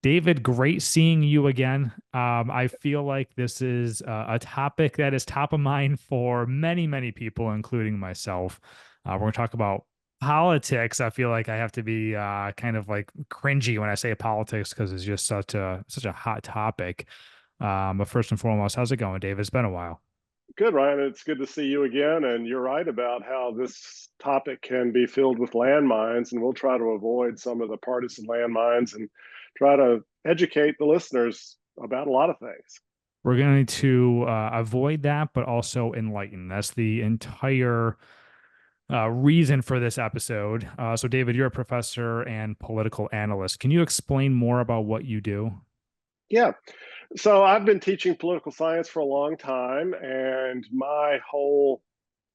David, great seeing you again. I feel like this is a topic that is top of mind for many, many people, including myself. We're going to talk about politics. I feel like I have to be kind of like cringy when I say politics because it's just such a hot topic. But first and foremost, how's it going, David? It's been a while. Good, Ryan. It's good to see you again. And you're right about how this topic can be filled with landmines, and we'll try to avoid some of the partisan landmines and try to educate the listeners about a lot of things. We're going to avoid that, but also enlighten. That's the entire reason for this episode. So, David, you're a professor and political analyst. Can you explain more about what you do? Yeah. So I've been teaching political science for a long time, and my whole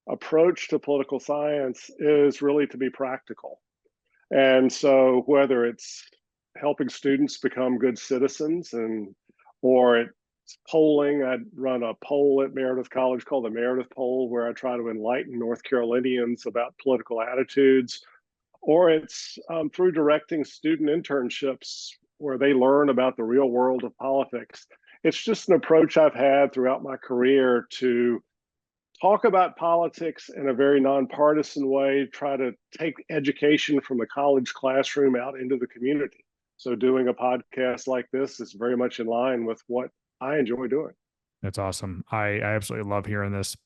approach to political science is really to be practical. And so whether it's helping students become good citizens or it's polling, I run a poll at Meredith College called the Meredith Poll, where I try to enlighten North Carolinians about political attitudes, or it's through directing student internships where they learn about the real world of politics. It's just an approach I've had throughout my career to talk about politics in a very nonpartisan way, try to take education from the college classroom out into the community. So doing a podcast like this is very much in line with what I enjoy doing. That's awesome. I absolutely love hearing this.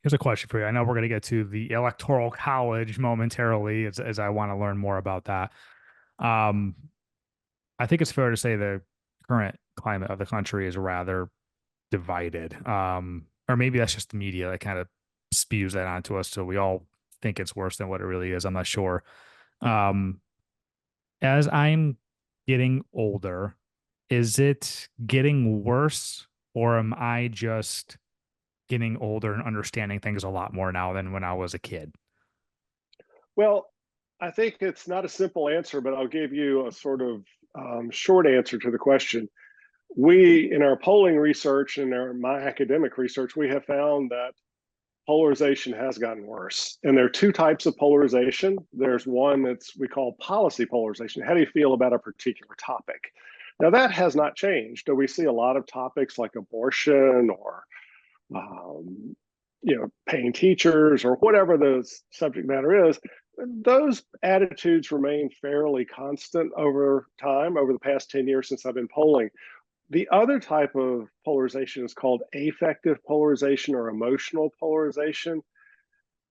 Here's a question for you. I know we're going to get to the Electoral College momentarily as I want to learn more about that. Um, I think it's fair to say the current climate of the country is rather divided. Or maybe that's just the media that kind of spews that onto us. So we all think it's worse than what it really is. I'm not sure. Um, as I'm getting older, is it getting worse or am I just getting older and understanding things a lot more now than when I was a kid? Well, I think it's not a simple answer, but I'll give you a sort of short answer to the question. We, in our polling research and my academic research, we have found that polarization has gotten worse. And there are two types of polarization. There's one that's we call policy polarization. How do you feel about a particular topic? Now that has not changed. We see a lot of topics like abortion or um, paying teachers or whatever the subject matter is. Those attitudes remain fairly constant over time, over the past 10 years since I've been polling. The other type of polarization is called affective polarization or emotional polarization.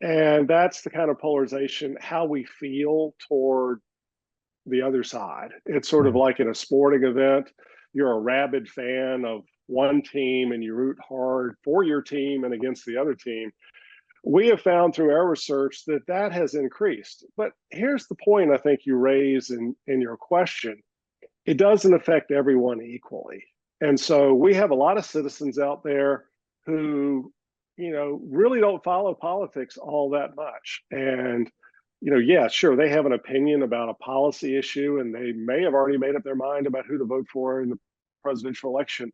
And that's the kind of polarization, how we feel toward the other side. It's sort of Mm. like in a sporting event, you're a rabid fan of one team and you root hard for your team and against the other team. We have found through our research that that has increased. But here's the point I think you raise in your question. It doesn't affect everyone equally. And so we have a lot of citizens out there who, really don't follow politics all that much. And, yeah, sure, they have an opinion about a policy issue and they may have already made up their mind about who to vote for in the presidential election,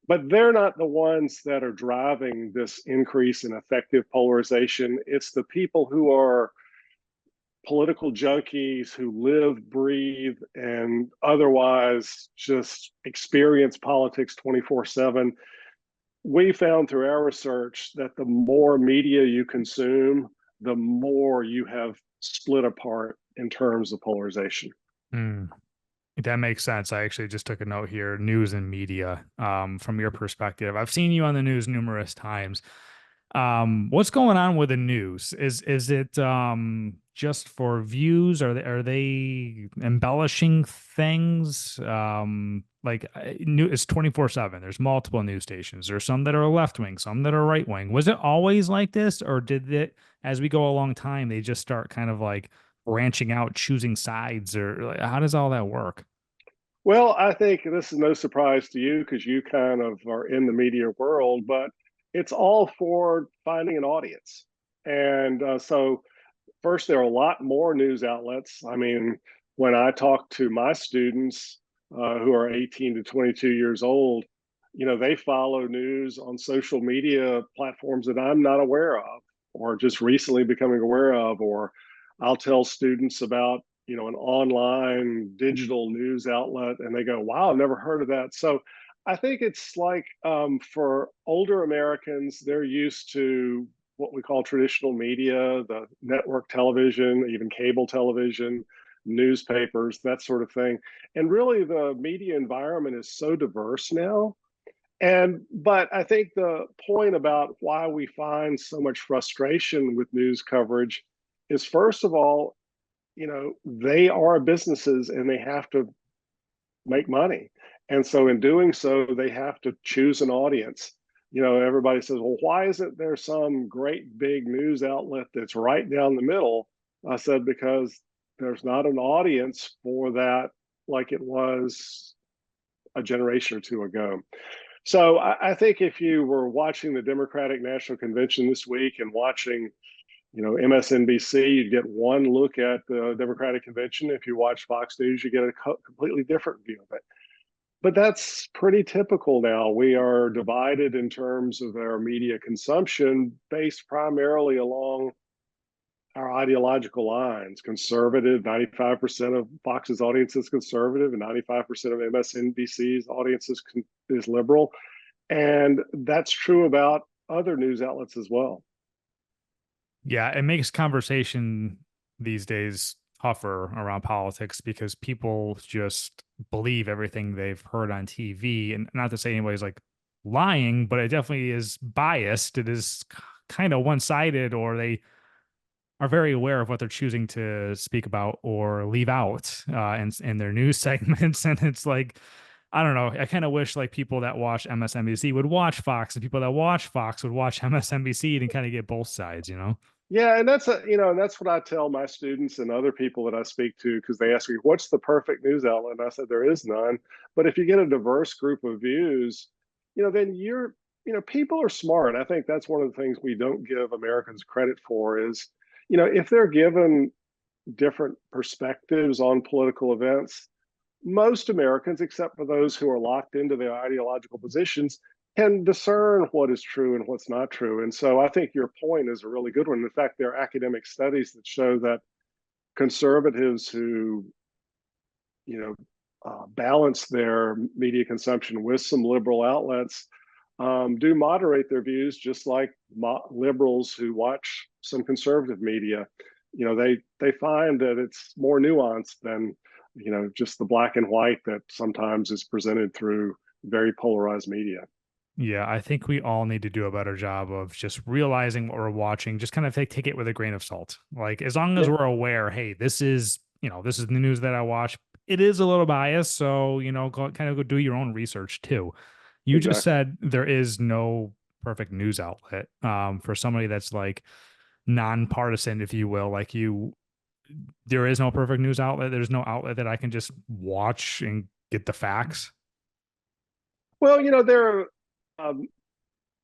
but they're not the ones that are driving this increase in effective polarization. It's the people who are political junkies who live, breathe, and otherwise just experience politics 24/7. We found through our research that the more media you consume, the more you have split apart in terms of polarization. Mm. That makes sense. I actually just took a note here, news and media, from your perspective. I've seen you on the news numerous times. What's going on with the news? Is it just for views? Are they embellishing things? It's 24/7. There's multiple news stations. There's some that are left wing, some that are right wing. Was it always like this, or did it, as we go along time, they just start kind of like branching out, choosing sides, or like, how does all that work? Well, I think this is no surprise to you because you kind of are in the media world, but it's all for finding an audience. And so first, there are a lot more news outlets. I mean, when I talk to my students who are 18 to 22 years old, they follow news on social media platforms that I'm not aware of or just recently becoming aware of. Or I'll tell students about, an online digital news outlet, and they go, wow, I've never heard of that. So I think it's like, for older Americans, they're used to what we call traditional media, the network television, even cable television, newspapers, that sort of thing. And really, the media environment is so diverse now. But I think the point about why we find so much frustration with news coverage is, first of all, they are businesses and they have to make money. And so in doing so, they have to choose an audience. Everybody says, well, why isn't there some great big news outlet that's right down the middle? I said, because there's not an audience for that like it was a generation or two ago. So I think if you were watching the Democratic National Convention this week and watching MSNBC, you'd get one look at the Democratic Convention. If you watch Fox News, you get a completely different view of it. But that's pretty typical now. We are divided in terms of our media consumption based primarily along our ideological lines. Conservative, 95% of Fox's audience is conservative, and 95% of MSNBC's audience is liberal. And that's true about other news outlets as well. Yeah, it makes conversation these days tougher around politics because people just believe everything they've heard on TV. And not to say anybody's like lying, but it definitely is biased. It is kind of one sided, or they are very aware of what they're choosing to speak about or leave out in their news segments. And it's like, I don't know. I kind of wish like people that watch MSNBC would watch Fox, and people that watch Fox would watch MSNBC and kind of get both sides, you know? Yeah, and that's what I tell my students and other people that I speak to, because they ask me, "What's the perfect news outlet?" And I said, "There is none." But if you get a diverse group of views, then people are smart. I think that's one of the things we don't give Americans credit for is, if they're given different perspectives on political events, most Americans, except for those who are locked into their ideological positions, can discern what is true and what's not true. And so I think your point is a really good one. In fact, there are academic studies that show that conservatives who, balance their media consumption with some liberal outlets do moderate their views, just like liberals who watch some conservative media. They find that it's more nuanced than just the black and white that sometimes is presented through very polarized media. Yeah, I think we all need to do a better job of just realizing what we're watching, just kind of take it with a grain of salt. Like, as long as Yeah, we're aware, hey, this is the news that I watch. It is a little biased, so kind of go do your own research too. You just exactly. said there is no perfect news outlet. For somebody that's like nonpartisan, if you will, like there is no perfect news outlet. There's no outlet that I can just watch and get the facts. Well, there are, um,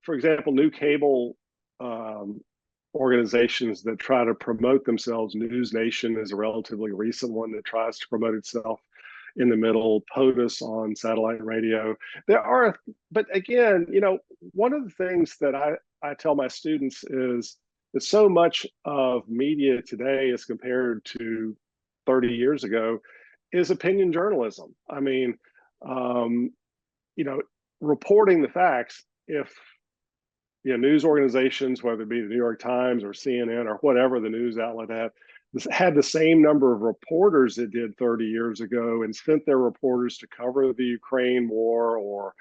for example, new cable um, organizations that try to promote themselves. News Nation is a relatively recent one that tries to promote itself in the middle. POTUS on satellite radio. There are, but again, one of the things that I tell my students is that so much of media today, as compared to 30 years ago, is opinion journalism. I mean, um, you know, reporting the facts. If news organizations, whether it be the New York Times or CNN or whatever the news outlet had the same number of reporters it did 30 years ago and sent their reporters to cover the Ukraine war or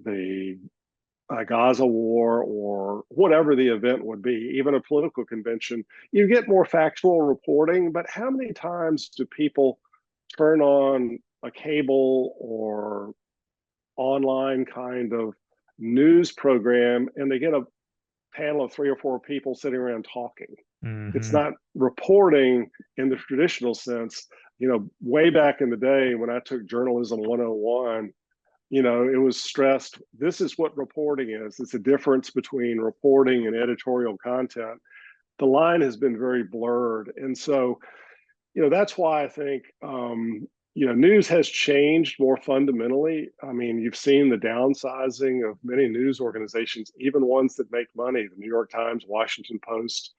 the Gaza war or whatever the event would be, even a political convention, you get more factual reporting. But how many times do people turn on a cable or online kind of news program and they get a panel of three or four people sitting around talking? It's Hmm. not reporting in the traditional sense. Way back in the day when I took journalism 101, it was stressed, this is what reporting is. It's a difference between reporting and editorial content. The line has been very blurred. And so, that's why I think, news has changed more fundamentally. I mean, you've seen the downsizing of many news organizations, even ones that make money, the New York Times, Washington Post,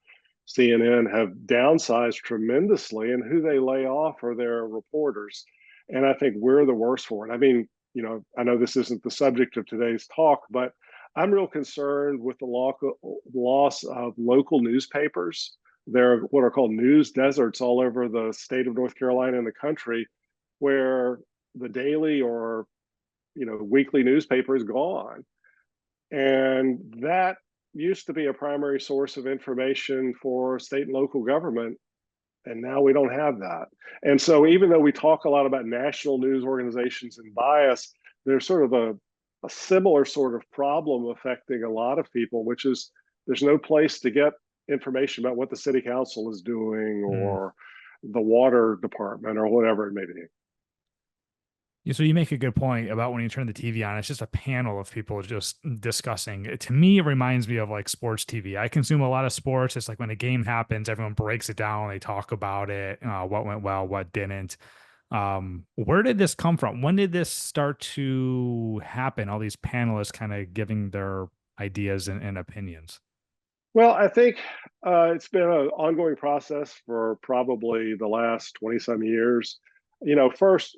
CNN have downsized tremendously, and who they lay off are their reporters. And I think we're the worst for it. I mean, I know this isn't the subject of today's talk, but I'm real concerned with the loss of local newspapers. There are what are called news deserts all over the state of North Carolina and the country, where the daily or weekly newspaper is gone, and that used to be a primary source of information for state and local government, and now we don't have that. And so even though we talk a lot about national news organizations and bias, there's sort of a similar sort of problem affecting a lot of people, which is there's no place to get information about what the city council is doing Mm. or the water department or whatever it may be. So you make a good point about when you turn the TV on, it's just a panel of people just discussing. To me, it reminds me of like sports TV. I consume a lot of sports. It's like when a game happens, everyone breaks it down, they talk about it, what went well, what didn't. Where did this come from? When did this start to happen? All these panelists kind of giving their ideas and opinions. Well, I think it's been an ongoing process for probably the last 20 some years. First,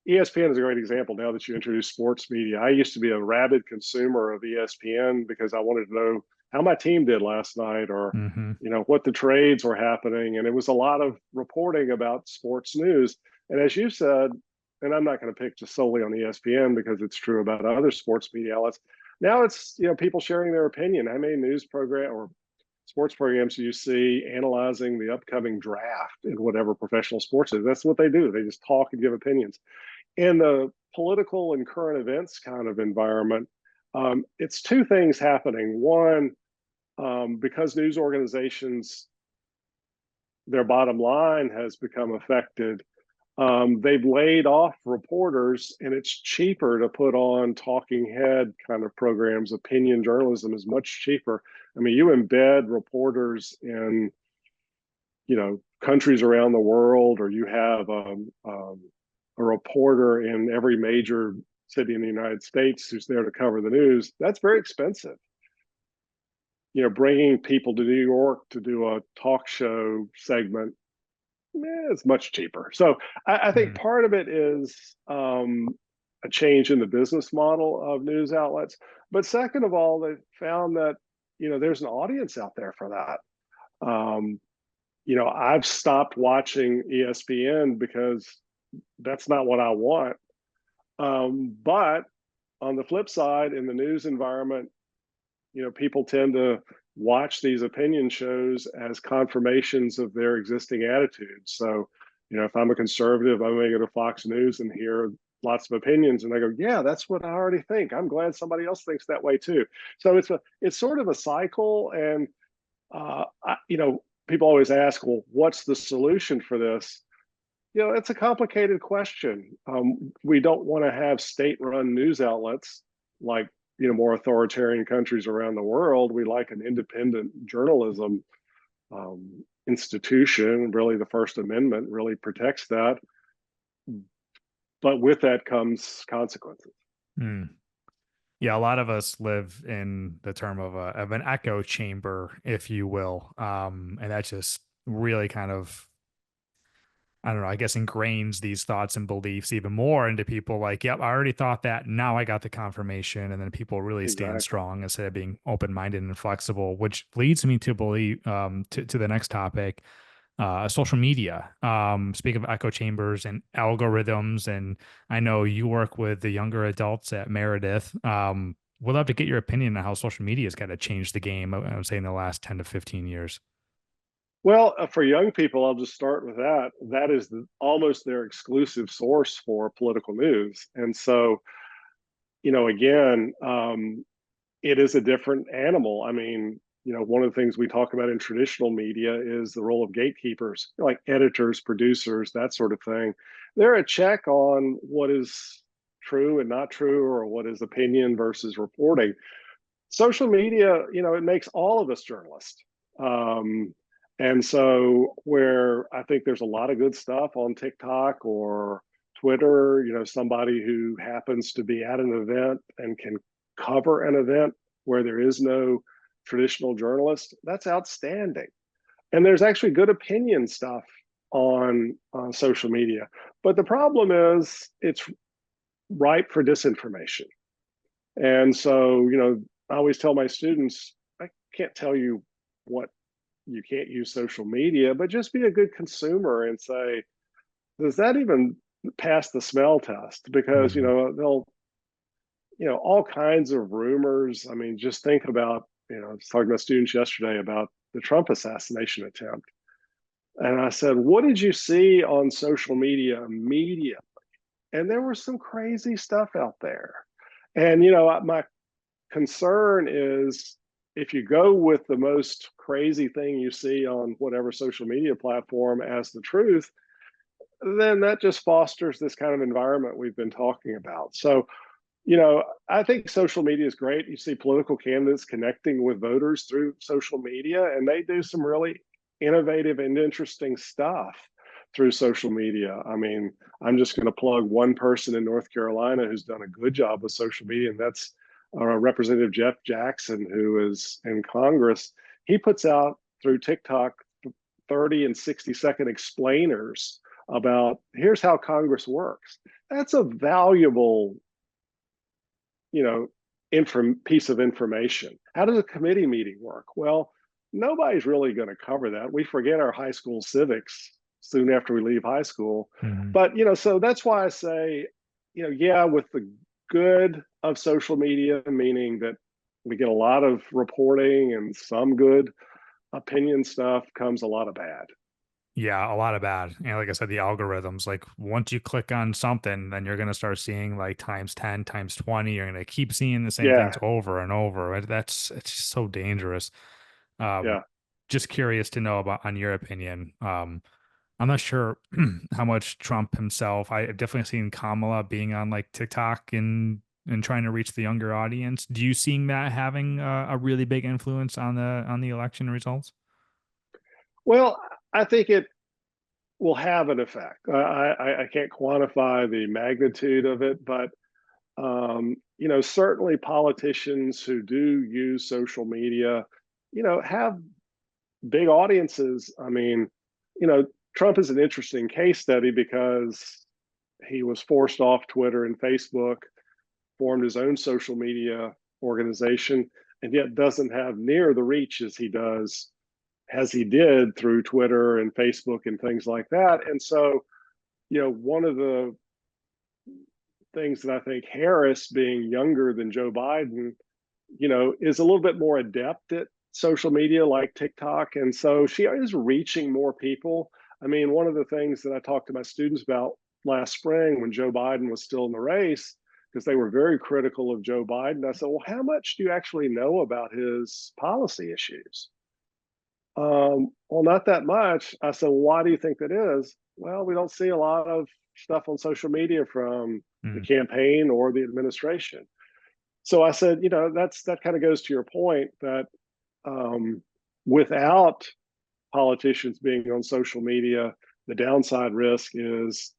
ESPN is a great example now that you introduce sports media. I used to be a rabid consumer of ESPN because I wanted to know how my team did last night or, Hmm. what the trades were happening. And it was a lot of reporting about sports news. And as you said, and I'm not going to pick just solely on ESPN because it's true about other sports media outlets. Now it's people sharing their opinion. How many news program or sports programs do you see analyzing the upcoming draft in whatever professional sports is? That's what they do. They just talk and give opinions. In the political and current events kind of environment, it's two things happening. One, because news organizations, their bottom line has become affected, they've laid off reporters, and it's cheaper to put on talking head kind of programs. Opinion journalism is much cheaper. I mean, you embed reporters in countries around the world, or you have a reporter in every major city in the United States who's there to cover the news. That's very expensive. Bringing people to New York to do a talk show segment, it's much cheaper. So I think Mm. part of it is a change in the business model of news outlets. But second of all, they found that there's an audience out there for that. I've stopped watching ESPN because that's not what I want. But on the flip side, in the news environment, people tend to watch these opinion shows as confirmations of their existing attitudes. So, if I'm a conservative, I may go to Fox News and hear lots of opinions, and I go, "Yeah, that's what I already think. I'm glad somebody else thinks that way too." So it's sort of a cycle, and people always ask, "Well, what's the solution for this?" It's a complicated question. We don't want to have state-run news outlets like more authoritarian countries around the world. We like an independent journalism institution. Really, the First Amendment really protects that, but with that comes consequences. Mm. Yeah, a lot of us live in the term of an echo chamber, if you will. And that just really kind of, I don't know, I guess ingrains these thoughts and beliefs even more into people like, yep, I already thought that. Now I got the confirmation. And then people really stand Exactly. strong instead of being open-minded and flexible, which leads me to believe to the next topic, social media. Speak of echo chambers and algorithms, and I know you work with the younger adults at Meredith. Would love to get your opinion on how social media has kind of changed the game, I would say, in the last 10 to 15 years. Well, for young people, I'll just start with that. That is almost their exclusive source for political news. And so, again, it is a different animal. I mean, one of the things we talk about in traditional media is the role of gatekeepers, like editors, producers, that sort of thing. They're a check on what is true and not true, or what is opinion versus reporting. Social media, it makes all of us journalists. And so, where I think there's a lot of good stuff on TikTok or Twitter, somebody who happens to be at an event and can cover an event where there is no traditional journalist, that's outstanding. And there's actually good opinion stuff on social media. But the problem is it's ripe for disinformation. And so, I always tell my students, I can't tell you what you can't use social media, but just be a good consumer and say, does that even pass the smell test? Because, Mhm. they'll, all kinds of rumors. I mean, just think about, I was talking to students yesterday about the Trump assassination attempt. And I said, what did you see on social media immediately? And there was some crazy stuff out there. And, my concern is if you go with the most crazy thing you see on whatever social media platform as the truth, then that just fosters this kind of environment we've been talking about. So, I think social media is great. You see political candidates connecting with voters through social media, and they do some really innovative and interesting stuff through social media. I mean, I'm just going to plug one person in North Carolina who's done a good job with social media, and that's Representative Jeff Jackson, who is in Congress. He puts out through TikTok 30 and 60-second explainers about here's how Congress works. That's a valuable you know, piece of information. How does a committee meeting work? Well, nobody's really going to cover that. We forget our high school civics soon after we leave high school. Mhm. But, so that's why I say, yeah, with the good of social media, meaning that we get a lot of reporting and some good opinion stuff, comes a lot of bad. Yeah, a lot of bad. And like I said, the algorithms, like once you click on something, then you're gonna start seeing like times 10, times 20. You're gonna keep seeing the same things Yeah, over and over. That's it's just so dangerous. Um, yeah. just curious to know about on your opinion. I'm not sure how much Trump himself. I've definitely seen Kamala being on like TikTok and trying to reach the younger audience. Do you seeing that having a really big influence on the election results? Well, I think it will have an effect. I can't quantify the magnitude of it, but certainly politicians who do use social media, have big audiences. I mean, you know, Trump is an interesting case study because he was forced off Twitter and Facebook, formed his own social media organization, and yet doesn't have near the reach as he did through Twitter and Facebook and things like that. And so, one of the things that I think Harris, being younger than Joe Biden, is a little bit more adept at social media like TikTok. And so she is reaching more people. I mean, one of the things that I talked to my students about last spring when Joe Biden was still in the race, because they were very critical of Joe Biden, I said, well, how much do you actually know about his policy issues? Well, not that much. I said, well, why do you think that is? Well, we don't see a lot of stuff on social media from the Mm. campaign or the administration. So I said, that kind of goes to your point that without politicians being on social media, the downside risk is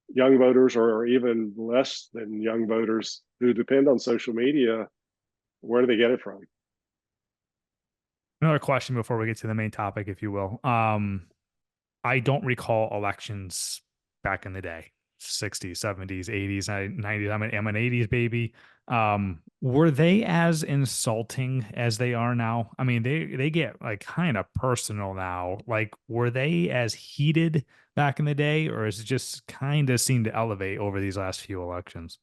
young voters or even less than young voters who depend on social media. Where do they get it from? Another question before we get to the main topic, if you will. I don't recall elections back in the day, 60s, 70s, 80s, 90s. I'm an 80s baby. Were they as insulting as they are now? I mean, they get like kind of personal now. Like, were they as heated back in the day, or is it just kind of seemed to elevate over these last few elections?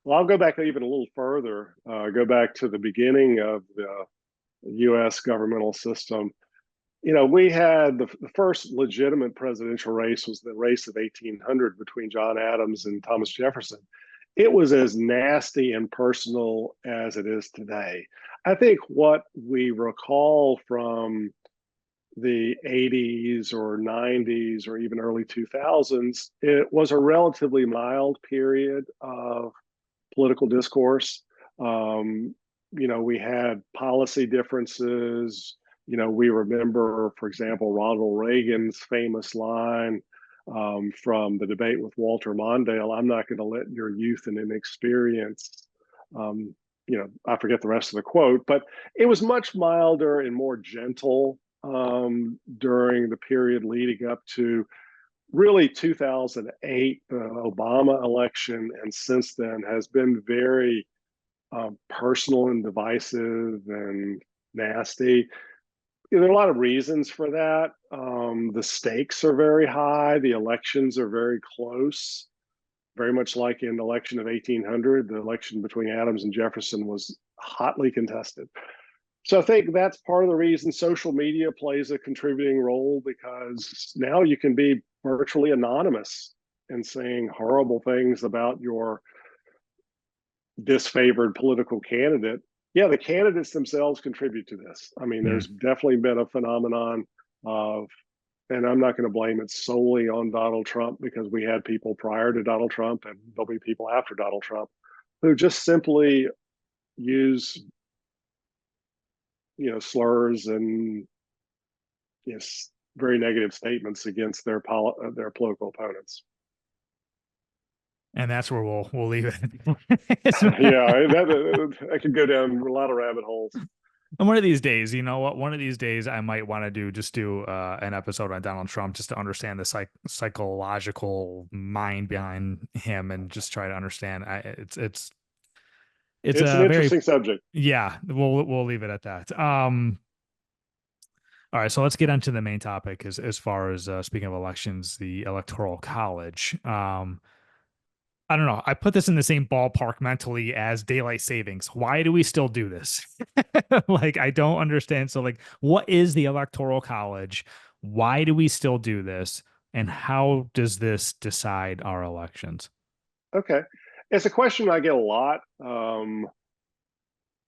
Well, I'll go back even a little further, go back to the beginning of the US governmental system. We had the first legitimate presidential race was the race of 1800 between John Adams and Thomas Jefferson. It was as nasty and personal as it is today. I think what we recall from the 80s or 90s or even early 2000s, it was a relatively mild period of political discourse. Um, we had policy differences. We remember, for example, Ronald Reagan's famous line from the debate with Walter Mondale, I'm not going to let your youth and inexperience, I forget the rest of the quote, but it was much milder and more gentle during the period leading up to really 2008, the Obama election, and since then has been very personal and divisive and nasty. There are a lot of reasons for that. The stakes are very high. The elections are very close, very much like in the election of 1800. The election between Adams and Jefferson was hotly contested. So I think that's part of the reason social media plays a contributing role, because now you can be virtually anonymous and saying horrible things about your disfavored political candidate. Yeah, the candidates themselves contribute to this. I mean, Mm. there's definitely been a phenomenon of, and I'm not going to blame it solely on Donald Trump, because we had people prior to Donald Trump and there'll be people after Donald Trump who just simply use, slurs and, very negative statements against their political opponents. And that's where we'll leave it. Yeah, that could go down a lot of rabbit holes. And one of these days, you know what? One of these days, I might want to do an episode on Donald Trump just to understand the psychological mind behind him and just try to understand. It's It's an a very interesting subject. yeah. We'll leave it at that. All right, so let's get onto the main topic as far as speaking of elections, the Electoral College. I don't know. I put this in the same ballpark mentally as daylight savings. Why do we still do this? Like, I don't understand. So, like, what is the Electoral College? Why do we still do this? And how does this decide our elections? Okay. It's a question I get a lot.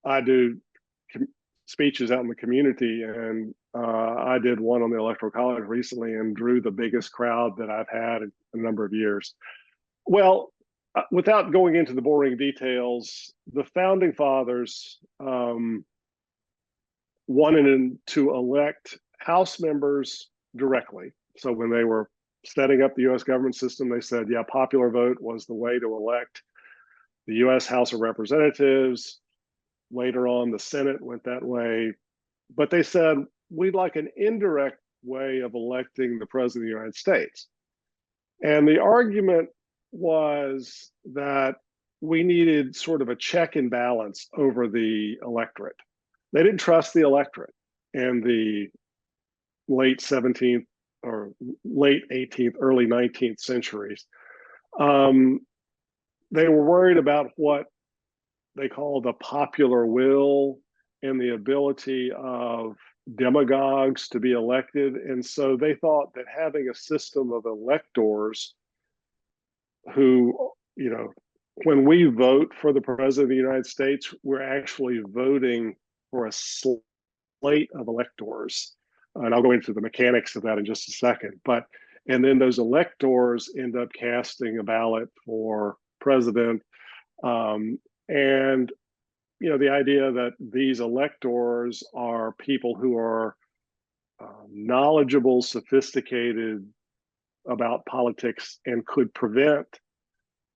I do speeches out in the community, and I did one on the Electoral College recently and drew the biggest crowd that I've had in a number of years. Well, without going into the boring details, the founding fathers wanted to elect House members directly. So when they were setting up the U.S. government system, they said, yeah, popular vote was the way to elect the U.S. House of Representatives. Later on, the Senate went that way. But they said, we'd like an indirect way of electing the President of the United States. And the argument was that we needed sort of a check and balance over the electorate. They didn't trust the electorate in the late 17th or late 18th, early 19th centuries. They were worried about what they call the popular will and the ability of demagogues to be elected. And so they thought that having a system of electors who, when we vote for the President of the United States, we're actually voting for a slate of electors. And I'll go into the mechanics of that in just a second. And then those electors end up casting a ballot for president. And the idea that these electors are people who are knowledgeable, sophisticated about politics, and could prevent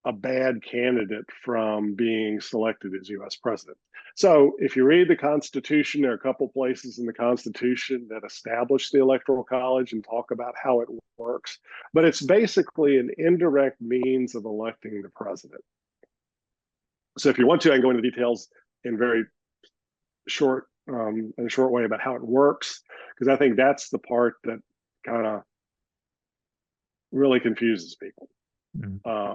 a bad candidate from being selected as US president. So if you read the Constitution, there are a couple places in the Constitution that establish the Electoral College and talk about how it works. But it's basically an indirect means of electing the president. So if you want to, I can go into details in very short, in a short way about how it works, because I think that's the part that kind of really confuses people.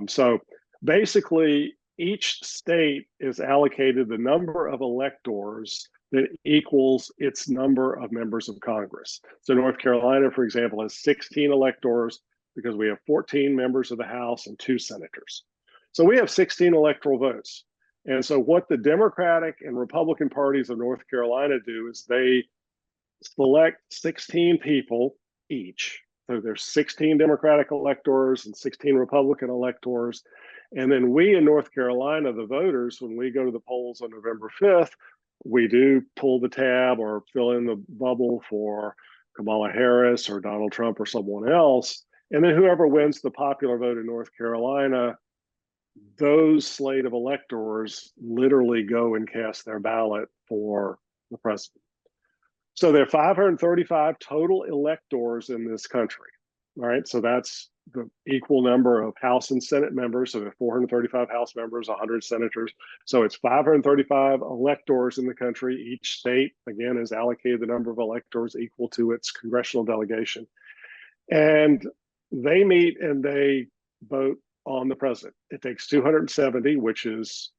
So basically, each state is allocated the number of electors that equals its number of members of Congress. So North Carolina, for example, has 16 electors because we have 14 members of the House and 2 senators. So we have 16 electoral votes. And so what the Democratic and Republican parties of North Carolina do is they select 16 people each. So there's 16 Democratic electors and 16 Republican electors. And then we in North Carolina, the voters, when we go to the polls on November 5th, we do pull the tab or fill in the bubble for Kamala Harris or Donald Trump or someone else. And then whoever wins the popular vote in North Carolina, those slate of electors literally go and cast their ballot for the president. So there are 535 total electors in this country. All right. So that's the equal number of House and Senate members. So there are 435 House members, 100 senators. So it's 535 electors in the country. Each state, again, has allocated the number of electors equal to its congressional delegation. And they meet and they vote on the president. It takes 270, which is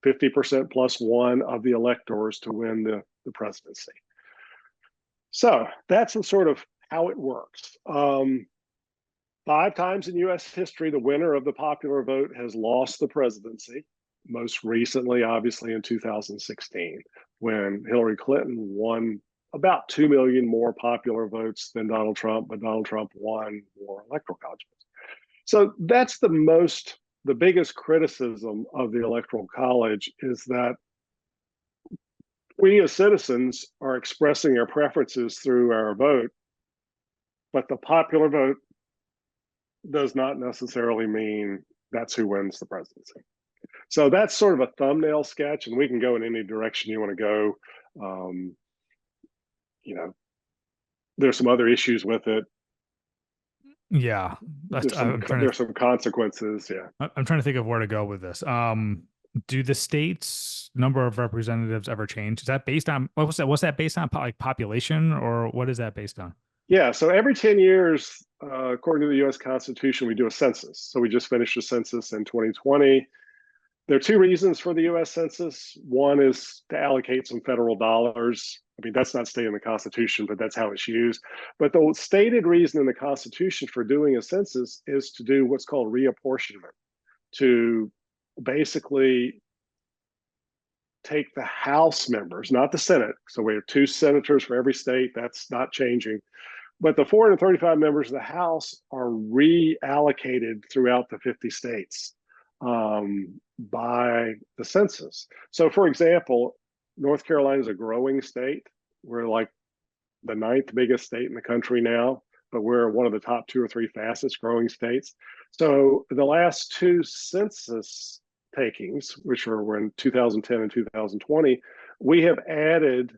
50% plus one of the electors to win the presidency. So that's the sort of how it works. 5 times in US history, the winner of the popular vote has lost the presidency. Most recently, obviously, in 2016, when Hillary Clinton won about 2 million more popular votes than Donald Trump, but Donald Trump won more electoral college votes. So that's the biggest criticism of the Electoral College is that we as citizens are expressing our preferences through our vote, but the popular vote does not necessarily mean that's who wins the presidency. So that's sort of a thumbnail sketch, and we can go in any direction you want to go. You know, there's some other issues with it. Yeah, There's some consequences. Yeah. I'm trying to think of where to go with this. Do the states' number of representatives ever change? Is that based on what's that based on? Like population, or what is that based on? Yeah. So every 10 years, according to the U.S. Constitution, we do a census. So we just finished a census in 2020. There are 2 reasons for the U.S. Census. One is to allocate some federal dollars. I mean, that's not stated in the Constitution, but that's how it's used. But the stated reason in the Constitution for doing a census is to do what's called reapportionment, to basically take the House members, not the Senate. So we have 2 senators for every state. That's not changing. But the 435 members of the House are reallocated throughout the 50 states by the census. So, for example, North Carolina is a growing state. We're like the 9th biggest state in the country now, but we're one of the top 2 or 3 fastest growing states. So the last 2 census takings, which were in 2010 and 2020, we have added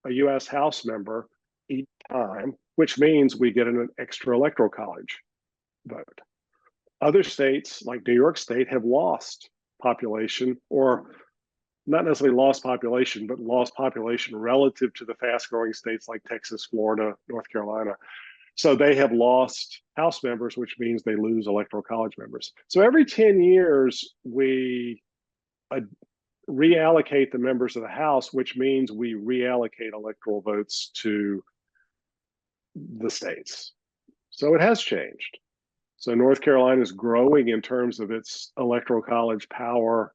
a U.S. House member each time, which means we get an extra electoral college vote. Other states, like New York State, have lost population, or not necessarily lost population, but lost population relative to the fast growing states like Texas, Florida, North Carolina. So they have lost House members, which means they lose electoral college members. So every 10 years, we reallocate the members of the House, which means we reallocate electoral votes to the states. So it has changed. So North Carolina is growing in terms of its electoral college power.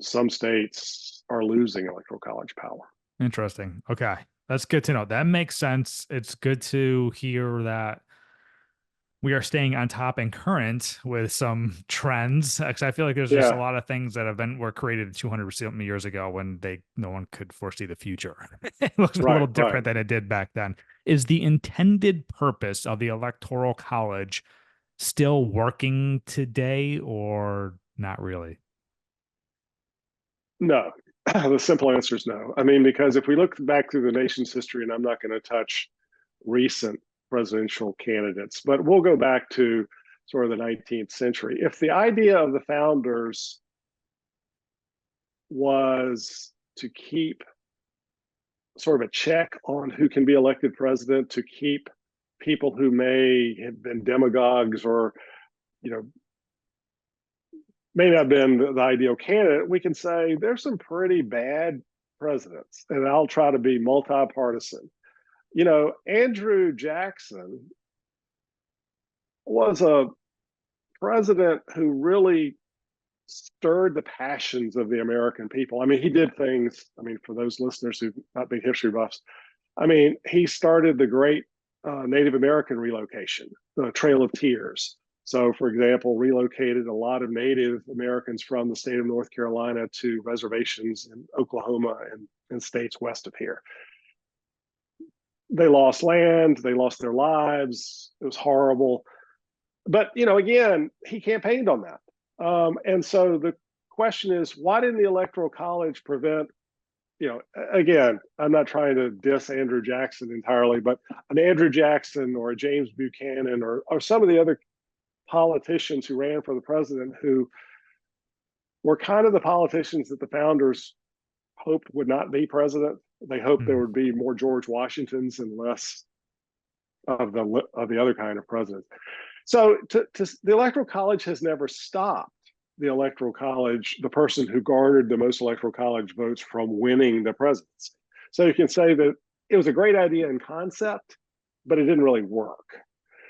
Some states are losing electoral college power. Interesting. Okay. That's good to know. That makes sense. It's good to hear that we are staying on top and current with some trends. Because I feel like there's just a lot of things that were created 200 years ago when no one could foresee the future. It looks a little different than it did back then. Is the intended purpose of the Electoral College still working today, or not really? No. The simple answer is no. I mean, because if we look back through the nation's history, and I'm not going to touch recent presidential candidates, but we'll go back to sort of the 19th century. If the idea of the founders was to keep sort of a check on who can be elected president, to keep people who may have been demagogues or, may not have been the ideal candidate, we can say there's some pretty bad presidents, and I'll try to be multi-partisan. Andrew Jackson was a president who really stirred the passions of the American people. I mean, he did things, for those listeners who not big history buffs, he started the great Native American relocation, the Trail of Tears. So, for example, relocated a lot of Native Americans from the state of North Carolina to reservations in Oklahoma and states west of here. They lost land, they lost their lives. It was horrible. But, again, he campaigned on that. And so the question is, why didn't the Electoral College prevent again, I'm not trying to diss Andrew Jackson entirely, but an Andrew Jackson or a James Buchanan or some of the other politicians who ran for the president who were kind of the politicians that the founders hoped would not be president. They hoped there Mm. would be more George Washingtons and less of the other kind of presidents. So the Electoral College has never stopped the Electoral College, the person who garnered the most Electoral College votes from winning the presidency. So you can say that it was a great idea in concept, but it didn't really work.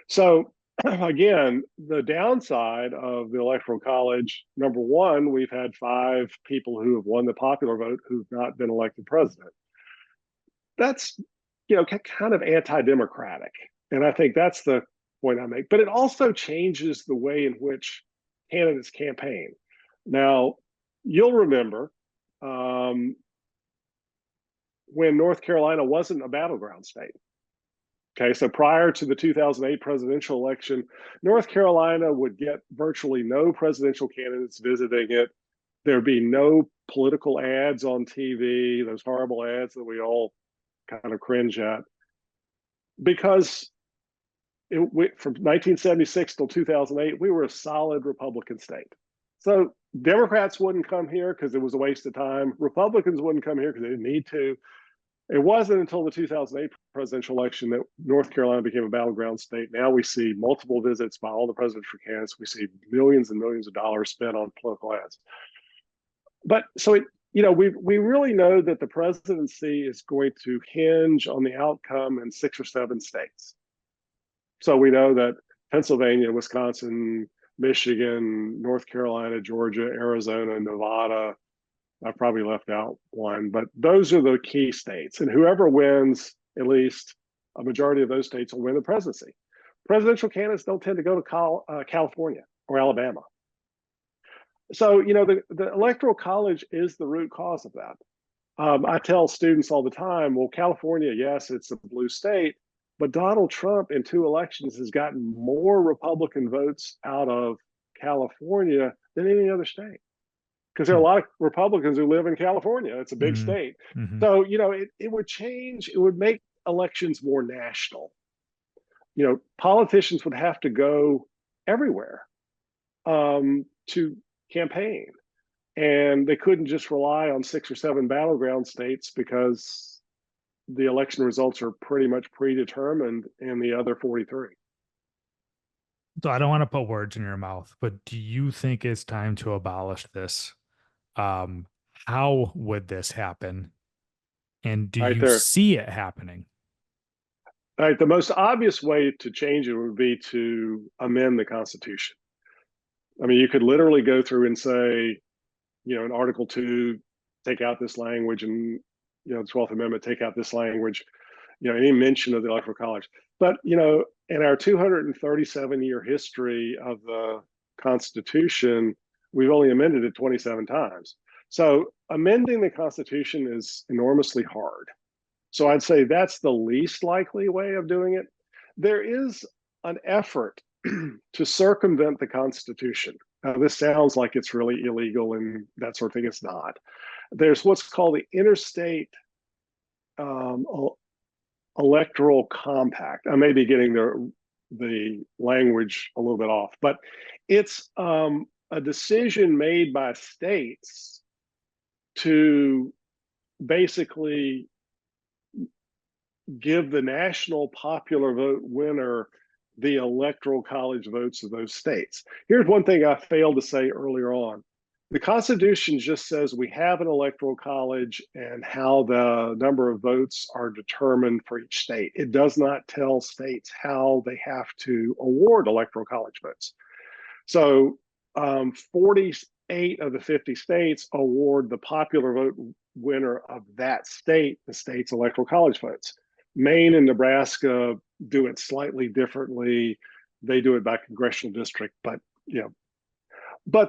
So again, the downside of the Electoral College, number one, we've had 5 people who have won the popular vote who've not been elected president. That's kind of anti-democratic, and I think that's the point I make. But it also changes the way in which candidates campaign. Now, you'll remember when North Carolina wasn't a battleground state. Okay, so prior to the 2008 presidential election, North Carolina would get virtually no presidential candidates visiting it. There'd be no political ads on TV, those horrible ads that we all kind of cringe at, because from 1976 till 2008, we were a solid Republican state. So Democrats wouldn't come here because it was a waste of time. Republicans wouldn't come here because they didn't need to. It wasn't until the 2008 presidential election that North Carolina became a battleground state. Now we see multiple visits by all the presidential candidates. We see millions and millions of dollars spent on political ads. But so we really know that the presidency is going to hinge on the outcome in 6 or 7 states. So we know that Pennsylvania, Wisconsin, Michigan, North Carolina, Georgia, Arizona, Nevada, I've probably left out one, but those are the key states. And whoever wins at least a majority of those states will win the presidency. Presidential candidates don't tend to go to California or Alabama. So, the Electoral College is the root cause of that. I tell students all the time, well, California, yes, it's a blue state, but Donald Trump in 2 elections has gotten more Republican votes out of California than any other state, because there are a lot of Republicans who live in California. It's a big Mm-hmm. state. Mm-hmm. So, it would change, it would make elections more national. Politicians would have to go everywhere to campaign. And they couldn't just rely on 6 or 7 battleground states because the election results are pretty much predetermined in the other 43. So I don't want to put words in your mouth, but do you think it's time to abolish this? Um, how would this happen? And do Right you there. see it happening? All right. The most obvious way to change it would be to amend the Constitution. I mean, you could literally go through and say, in Article 2, take out this language, and, the 12th Amendment, take out this language, any mention of the Electoral College. But, in our 237-year history of the Constitution, we've only amended it 27 times. So amending the Constitution is enormously hard. So I'd say that's the least likely way of doing it. There is an effort to circumvent the Constitution. Now, this sounds like it's really illegal and that sort of thing. It's not. There's what's called the Interstate um, Electoral Compact. I may be getting the language a little bit off, but it's a decision made by states to basically give the national popular vote winner the Electoral College votes of those states. Here's one thing I failed to say earlier on. The Constitution just says we have an Electoral College and how the number of votes are determined for each state. It does not tell states how they have to award Electoral College votes. So 48 of the 50 states award the popular vote winner of that state the state's Electoral College votes. Maine and Nebraska do it slightly differently. They do it by congressional district, but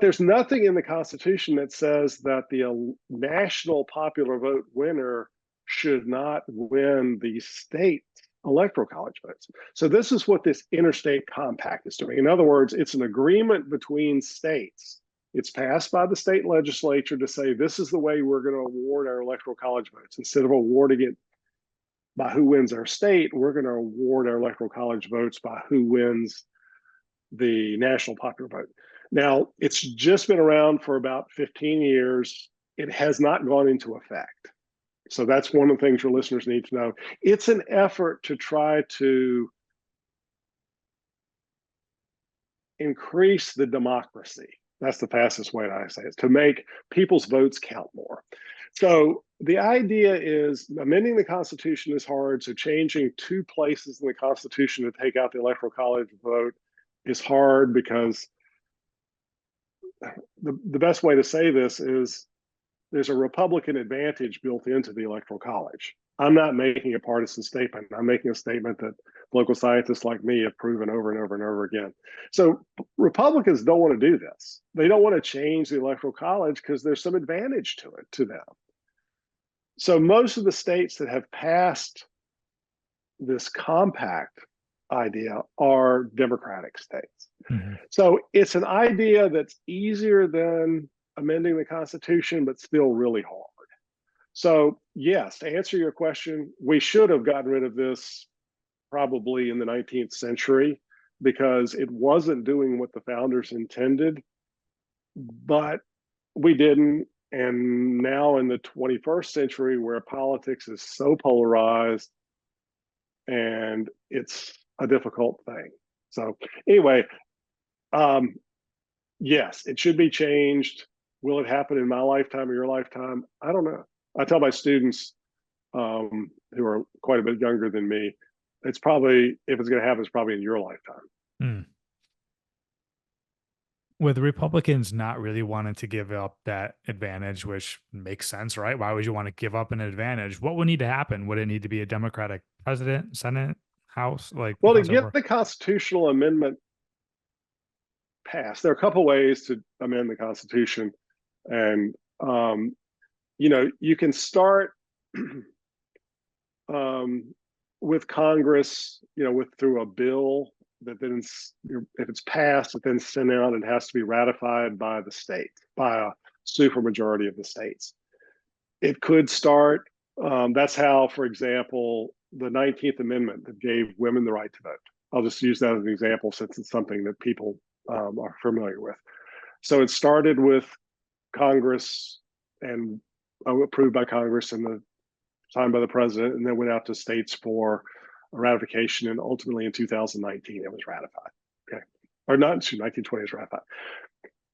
there's nothing in the Constitution that says that the national popular vote winner should not win the state Electoral College votes. So this is what this interstate compact is doing. In other words, it's an agreement between states It's passed by the state legislature to say this is the way we're going to award our electoral college votes. Instead of awarding it by who wins our state, we're going to award our electoral college votes by who wins the national popular vote. Now, it's just been around for about 15 years. It has not gone into effect. So that's one of the things your listeners need to know. It's an effort to try to increase the democracy. That's the fastest way I say it, to make people's votes count more. So the idea is amending the Constitution is hard. So changing two places in the Constitution to take out the Electoral College vote is hard because the best way to say this is there's a Republican advantage built into the Electoral College. I'm not making a partisan statement. I'm making a statement that local scientists like me have proven over and over and over again. So Republicans don't want to do this. They don't want to change the Electoral College because there's some advantage to it to them. So most of the states that have passed this compact idea are Democratic states. Mm-hmm. So it's an idea that's easier than amending the Constitution, but still really hard. So yes, to answer your question, we should have gotten rid of this probably in the 19th century because it wasn't doing what the founders intended, but we didn't. And now in the 21st century, where politics is so polarized and it's a difficult thing. So anyway, yes, it should be changed. Will it happen in my lifetime or your lifetime? I don't know. I tell my students who are quite a bit younger than me, it's probably, if it's going to happen, it's probably in your lifetime. Mm. With Republicans not really wanting to give up that advantage, which makes sense, right? Why would you want to give up an advantage? What would need to happen? Would it need to be a Democratic president, Senate, House? Like, well, to get the constitutional amendment passed, there are a couple of ways to amend the Constitution, and you can start with Congress, through a bill that then, if it's passed, it then sent out and has to be ratified by the state, by a supermajority of the states. It could start, that's how, for example, the 19th Amendment that gave women the right to vote. I'll just use that as an example since it's something that people are familiar with. So it started with Congress and approved by Congress and signed by the president, and then went out to states for ratification, and ultimately in 2019 it was ratified. Okay, or not, 1920 is ratified.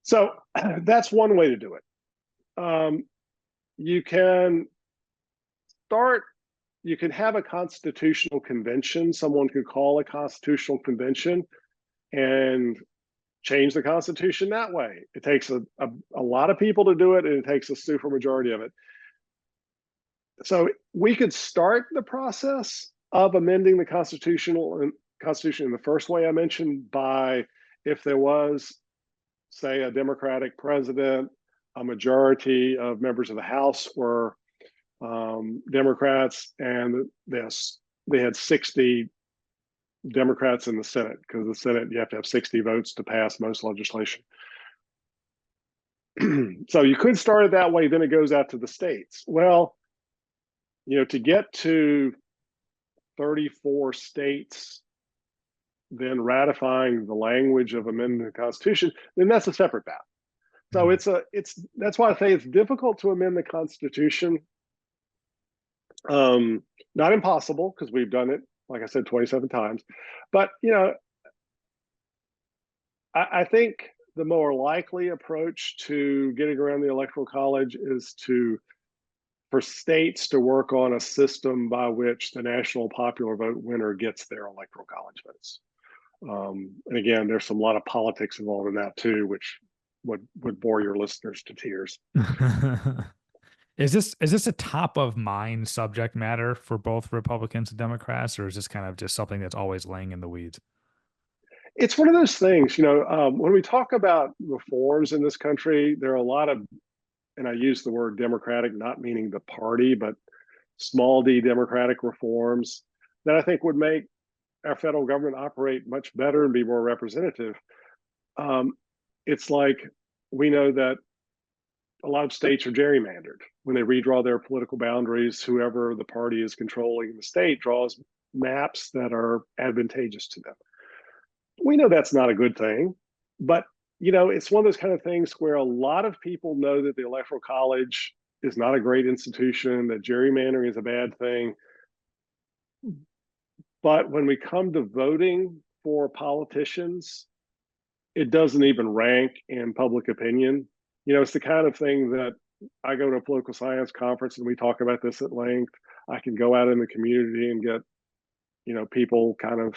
So that's one way to do it. You can have a constitutional convention. Someone could call a constitutional convention and change the Constitution that way. It takes a lot of people to do it, and it takes a supermajority of it. So we could start the process of amending the Constitution in the first way I mentioned, by if there was, say, a Democratic president, a majority of members of the House were Democrats, and they had 60 Democrats in the Senate, because the Senate, you have to have 60 votes to pass most legislation. So you could start it that way, then it goes out to the states. Well, to get to 34 states then ratifying the language of amending the Constitution, then that's a separate battle. So that's why I say it's difficult to amend the Constitution. Not impossible, because we've done it, like I said, 27 times. But I think the more likely approach to getting around the Electoral College is for states to work on a system by which the national popular vote winner gets their Electoral College votes. And again, there's a lot of politics involved in that too, which would bore your listeners to tears. Is this a top of mind subject matter for both Republicans and Democrats, or is this kind of just something that's always laying in the weeds? It's one of those things, when we talk about reforms in this country, there are a lot of, and I use the word democratic, not meaning the party, but small d democratic reforms that I think would make our federal government operate much better and be more representative. It's like We know that a lot of states are gerrymandered. When they redraw their political boundaries, whoever the party is controlling the state draws maps that are advantageous to them. We know that's not a good thing, but it's one of those kind of things where a lot of people know that the Electoral College is not a great institution, that gerrymandering is a bad thing. But when we come to voting for politicians, it doesn't even rank in public opinion. It's the kind of thing that I go to a political science conference and we talk about this at length. I can go out in the community and get, people kind of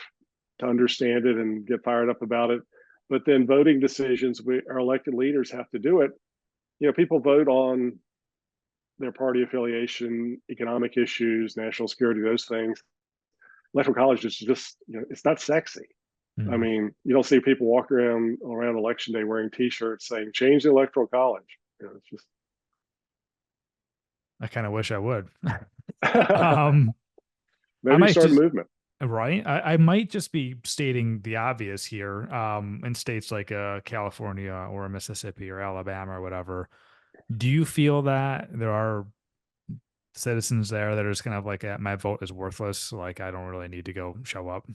to understand it and get fired up about it. But then voting decisions, our elected leaders have to do it. People vote on their party affiliation, economic issues, national security, those things. Electoral college is just, it's not sexy. I Mm. mean, you don't see people walk around election day wearing T-shirts saying "Change the Electoral College." It's just I kind of wish I would. um, I maybe might start a just movement. right. I might just be stating the obvious here. In states like California or Mississippi or Alabama or whatever, do you feel that there are citizens there that are just kind of like, my vote is worthless, like I don't really need to go show up?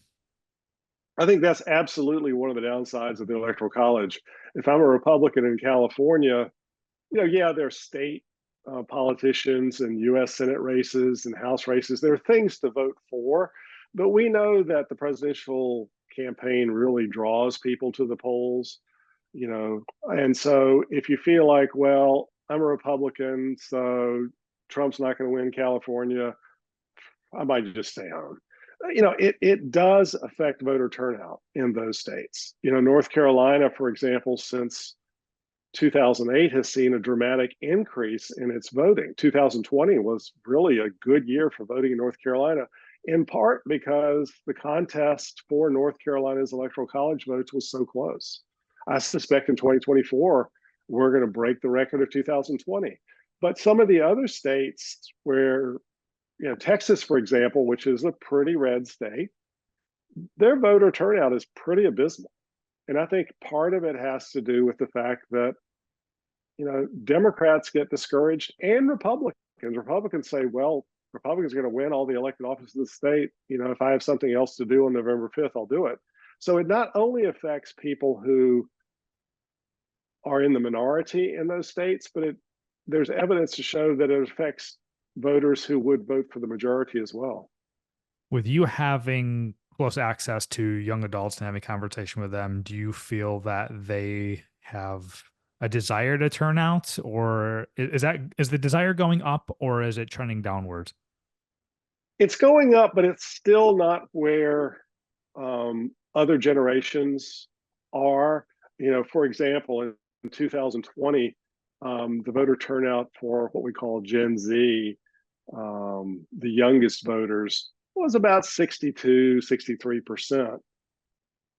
I think that's absolutely one of the downsides of the Electoral College. If I'm a Republican in California, yeah, there's state politicians and U.S. Senate races and House races. There are things to vote for, but we know that the presidential campaign really draws people to the polls, and so if you feel like, well, I'm a Republican, so Trump's not going to win California, I might just stay home. It does affect voter turnout in those states. North Carolina, for example, since 2008 has seen a dramatic increase in its voting. 2020 was really a good year for voting in North Carolina, in part because the contest for North Carolina's Electoral College votes was so close. I suspect in 2024, we're going to break the record of 2020. But some of the other states where, Texas, for example, which is a pretty red state, their voter turnout is pretty abysmal. And I think part of it has to do with the fact that Democrats get discouraged and Republicans. Republicans say, well, Republicans are going to win all the elected offices in the state. If I have something else to do on November 5th, I'll do it. So it not only affects people who are in the minority in those states, but there's evidence to show that it affects voters who would vote for the majority as well. With you having close access to young adults and having a conversation with them, do you feel that they have a desire to turn out, or is the desire going up, or is it trending downwards? It's going up, but it's still not where other generations are. For example, in 2020, the voter turnout for what we call Gen Z, the youngest voters, was about 62, 63%.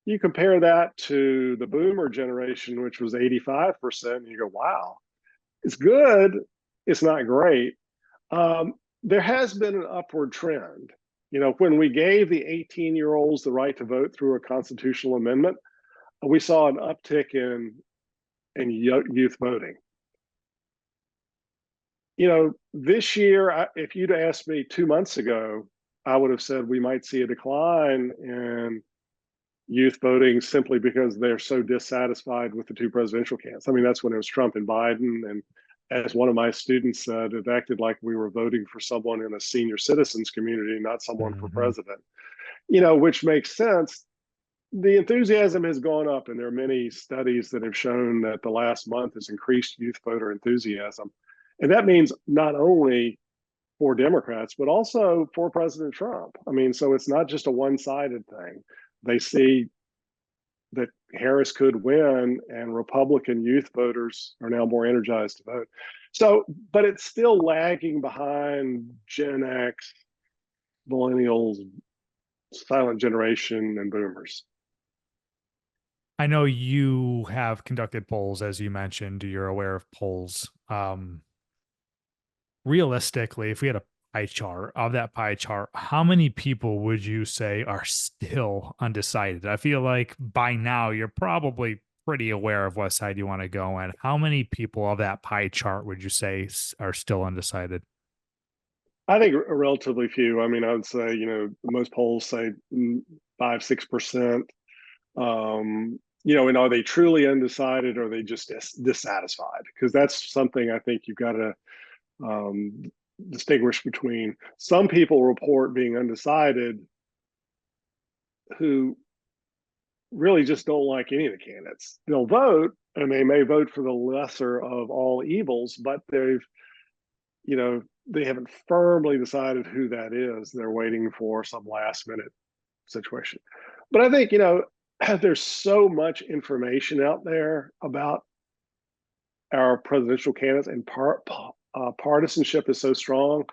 You compare that to the boomer generation, which was 85%, and you go, wow, it's good. It's not great. There has been an upward trend. When we gave the 18-year-olds the right to vote through a constitutional amendment, we saw an uptick in youth voting. This year, if you'd asked me 2 months ago, I would have said we might see a decline in youth voting simply because they're so dissatisfied with the two presidential candidates. I mean, that's when it was Trump and Biden. And as one of my students said, it acted like we were voting for someone in a senior citizens community, not someone for Mm-hmm. president, which makes sense. The enthusiasm has gone up, and there are many studies that have shown that the last month has increased youth voter enthusiasm. And that means not only for Democrats, but also for President Trump. I mean, so it's not just a one-sided thing. They see that Harris could win, and Republican youth voters are now more energized to vote. So, but it's still lagging behind Gen X, millennials, silent generation, and boomers. I know you have conducted polls, as you mentioned. You're aware of polls. Realistically, if we had a pie chart, of that pie chart, how many people would you say are still undecided? I feel like by now you're probably pretty aware of what side you want to go in. How many people of that pie chart would you say are still undecided? I think relatively few. I mean, I would say, most polls say 5, 6%. And are they truly undecided, or are they just dissatisfied? Because that's something I think you've got to um, distinguish between. Some people report being undecided who really just don't like any of the candidates. They'll vote, and they may vote for the lesser of all evils, but they haven't firmly decided who that is. They're waiting for some last minute situation. But I think, there's so much information out there about our presidential candidates, and partisanship is so strong.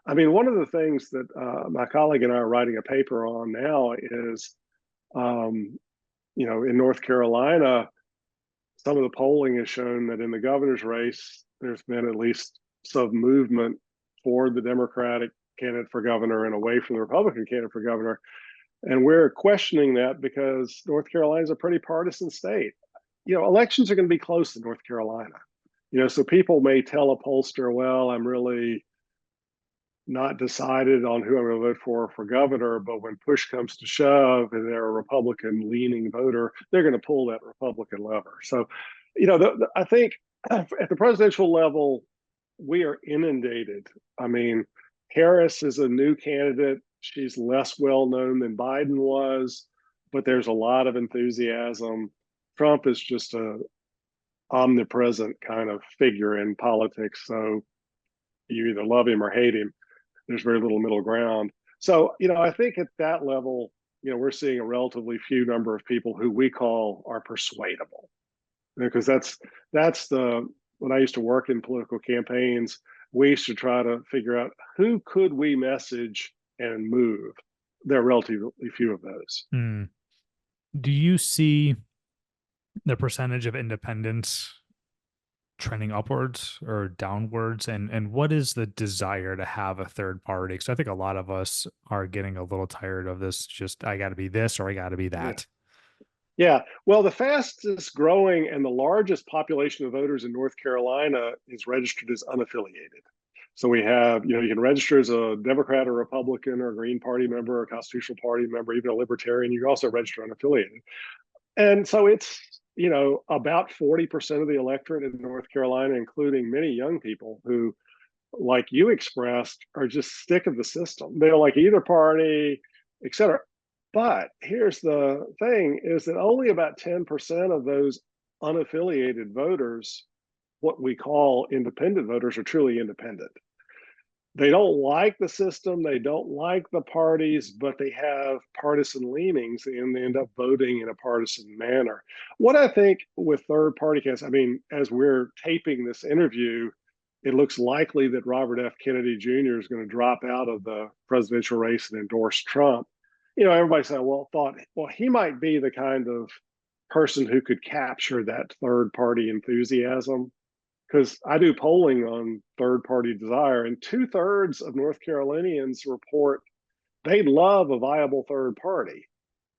I mean, one of the things that my colleague and I are writing a paper on now is, in North Carolina, some of the polling has shown that in the governor's race, there's been at least some movement toward the Democratic candidate for governor and away from the Republican candidate for governor. And we're questioning that because North Carolina is a pretty partisan state. Elections are going to be close in North Carolina. So people may tell a pollster, well, I'm really not decided on who I'm going to vote for governor, but when push comes to shove and they're a Republican leaning voter, they're going to pull that Republican lever. So, I think at the presidential level, we are inundated. I mean, Harris is a new candidate. She's less well known than Biden was, but there's a lot of enthusiasm. Trump is just a omnipresent kind of figure in politics. So you either love him or hate him. There's very little middle ground. So, I think at that level, we're seeing a relatively few number of people who we call are persuadable, because that's the when I used to work in political campaigns, we used to try to figure out who could we message and move. There are relatively few of those. Hmm. Do you see the percentage of independents trending upwards or downwards, and what is the desire to have a third party? Because I think a lot of us are getting a little tired of this, just I got to be this or I got to be Yeah. that. Yeah. Well, the fastest growing and the largest population of voters in North Carolina is registered as unaffiliated. So we have, you can register as a Democrat or Republican or a Green Party member or a Constitutional Party member, even a Libertarian. You can also register unaffiliated. And so it's, about 40% of the electorate in North Carolina, including many young people who, like you expressed, are just sick of the system. They don't like either party, et cetera. But here's the thing, is that only about 10% of those unaffiliated voters, what we call independent voters, are truly independent. They don't like the system, they don't like the parties, but they have partisan leanings and they end up voting in a partisan manner. What I think with third party candidates, I mean, as we're taping this interview, it looks likely that Robert F. Kennedy Jr. is going to drop out of the presidential race and endorse Trump. Everybody said, well, he might be the kind of person who could capture that third party enthusiasm, because I do polling on third party desire, and 2/3 of North Carolinians report they love a viable third party.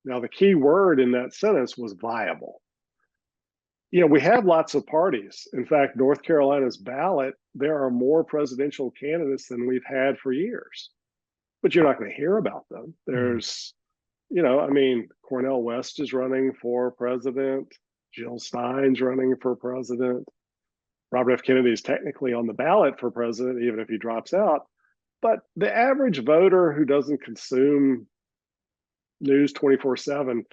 Now, the key word in that sentence was viable. We have lots of parties. In fact, North Carolina's ballot, there are more presidential candidates than we've had for years, but you're not going to hear about them. Hmm. There's, I mean, Cornel West is running for president. Jill Stein's running for president. Robert F. Kennedy is technically on the ballot for president, even if he drops out. But the average voter who doesn't consume news 24/7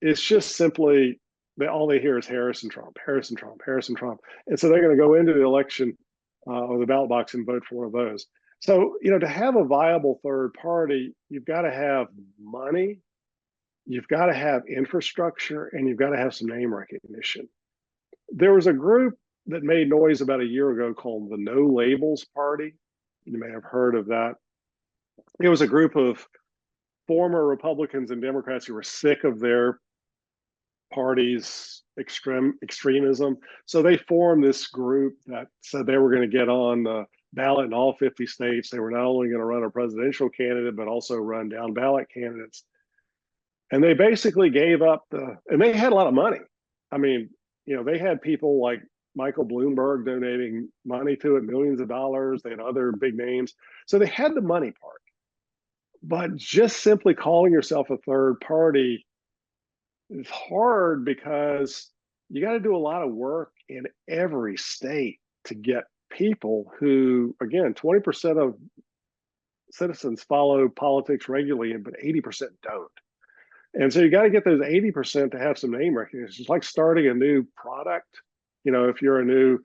is just simply, all they hear is Harrison Trump, Harrison Trump, Harrison Trump. And so they're going to go into the election or the ballot box and vote for one of those. So, to have a viable third party, you've got to have money, you've got to have infrastructure, and you've got to have some name recognition. There was a group that made noise about a year ago called the No Labels Party. You may have heard of that. It was a group of former Republicans and Democrats who were sick of their party's extremism. So they formed this group that said they were going to get on the ballot in all 50 states. They were not only going to run a presidential candidate, but also run down ballot candidates. And they basically gave up and they had a lot of money. I mean, they had people like Michael Bloomberg donating money to it, millions of dollars. They had other big names. So they had the money part. But just simply calling yourself a third party is hard because you got to do a lot of work in every state to get people who, again, 20% of citizens follow politics regularly, but 80% don't. And so you got to get those 80% to have some name recognition. It's like starting a new product. If you're a new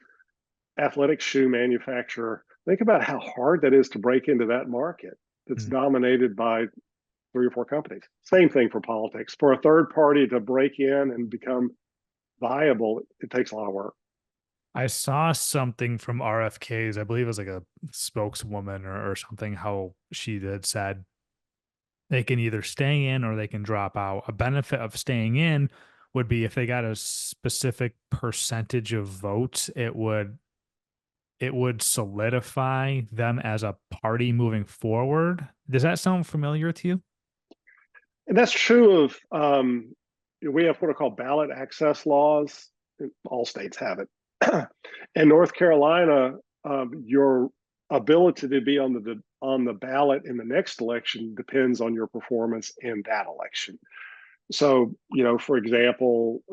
athletic shoe manufacturer, think about how hard that is to break into that market that's Mm. dominated by three or four companies. Same thing for politics. For a third party to break in and become viable, it takes a lot of work. I saw something from RFK's, I believe it was like a spokeswoman or something, how she did said they can either stay in or they can drop out. A benefit of staying in would be if they got a specific percentage of votes, it would solidify them as a party moving forward. Does that sound familiar to you? And that's true of, we have what are called ballot access laws. All states have it. In North Carolina, your ability to be on the ballot in the next election depends on your performance in that election. So, for example,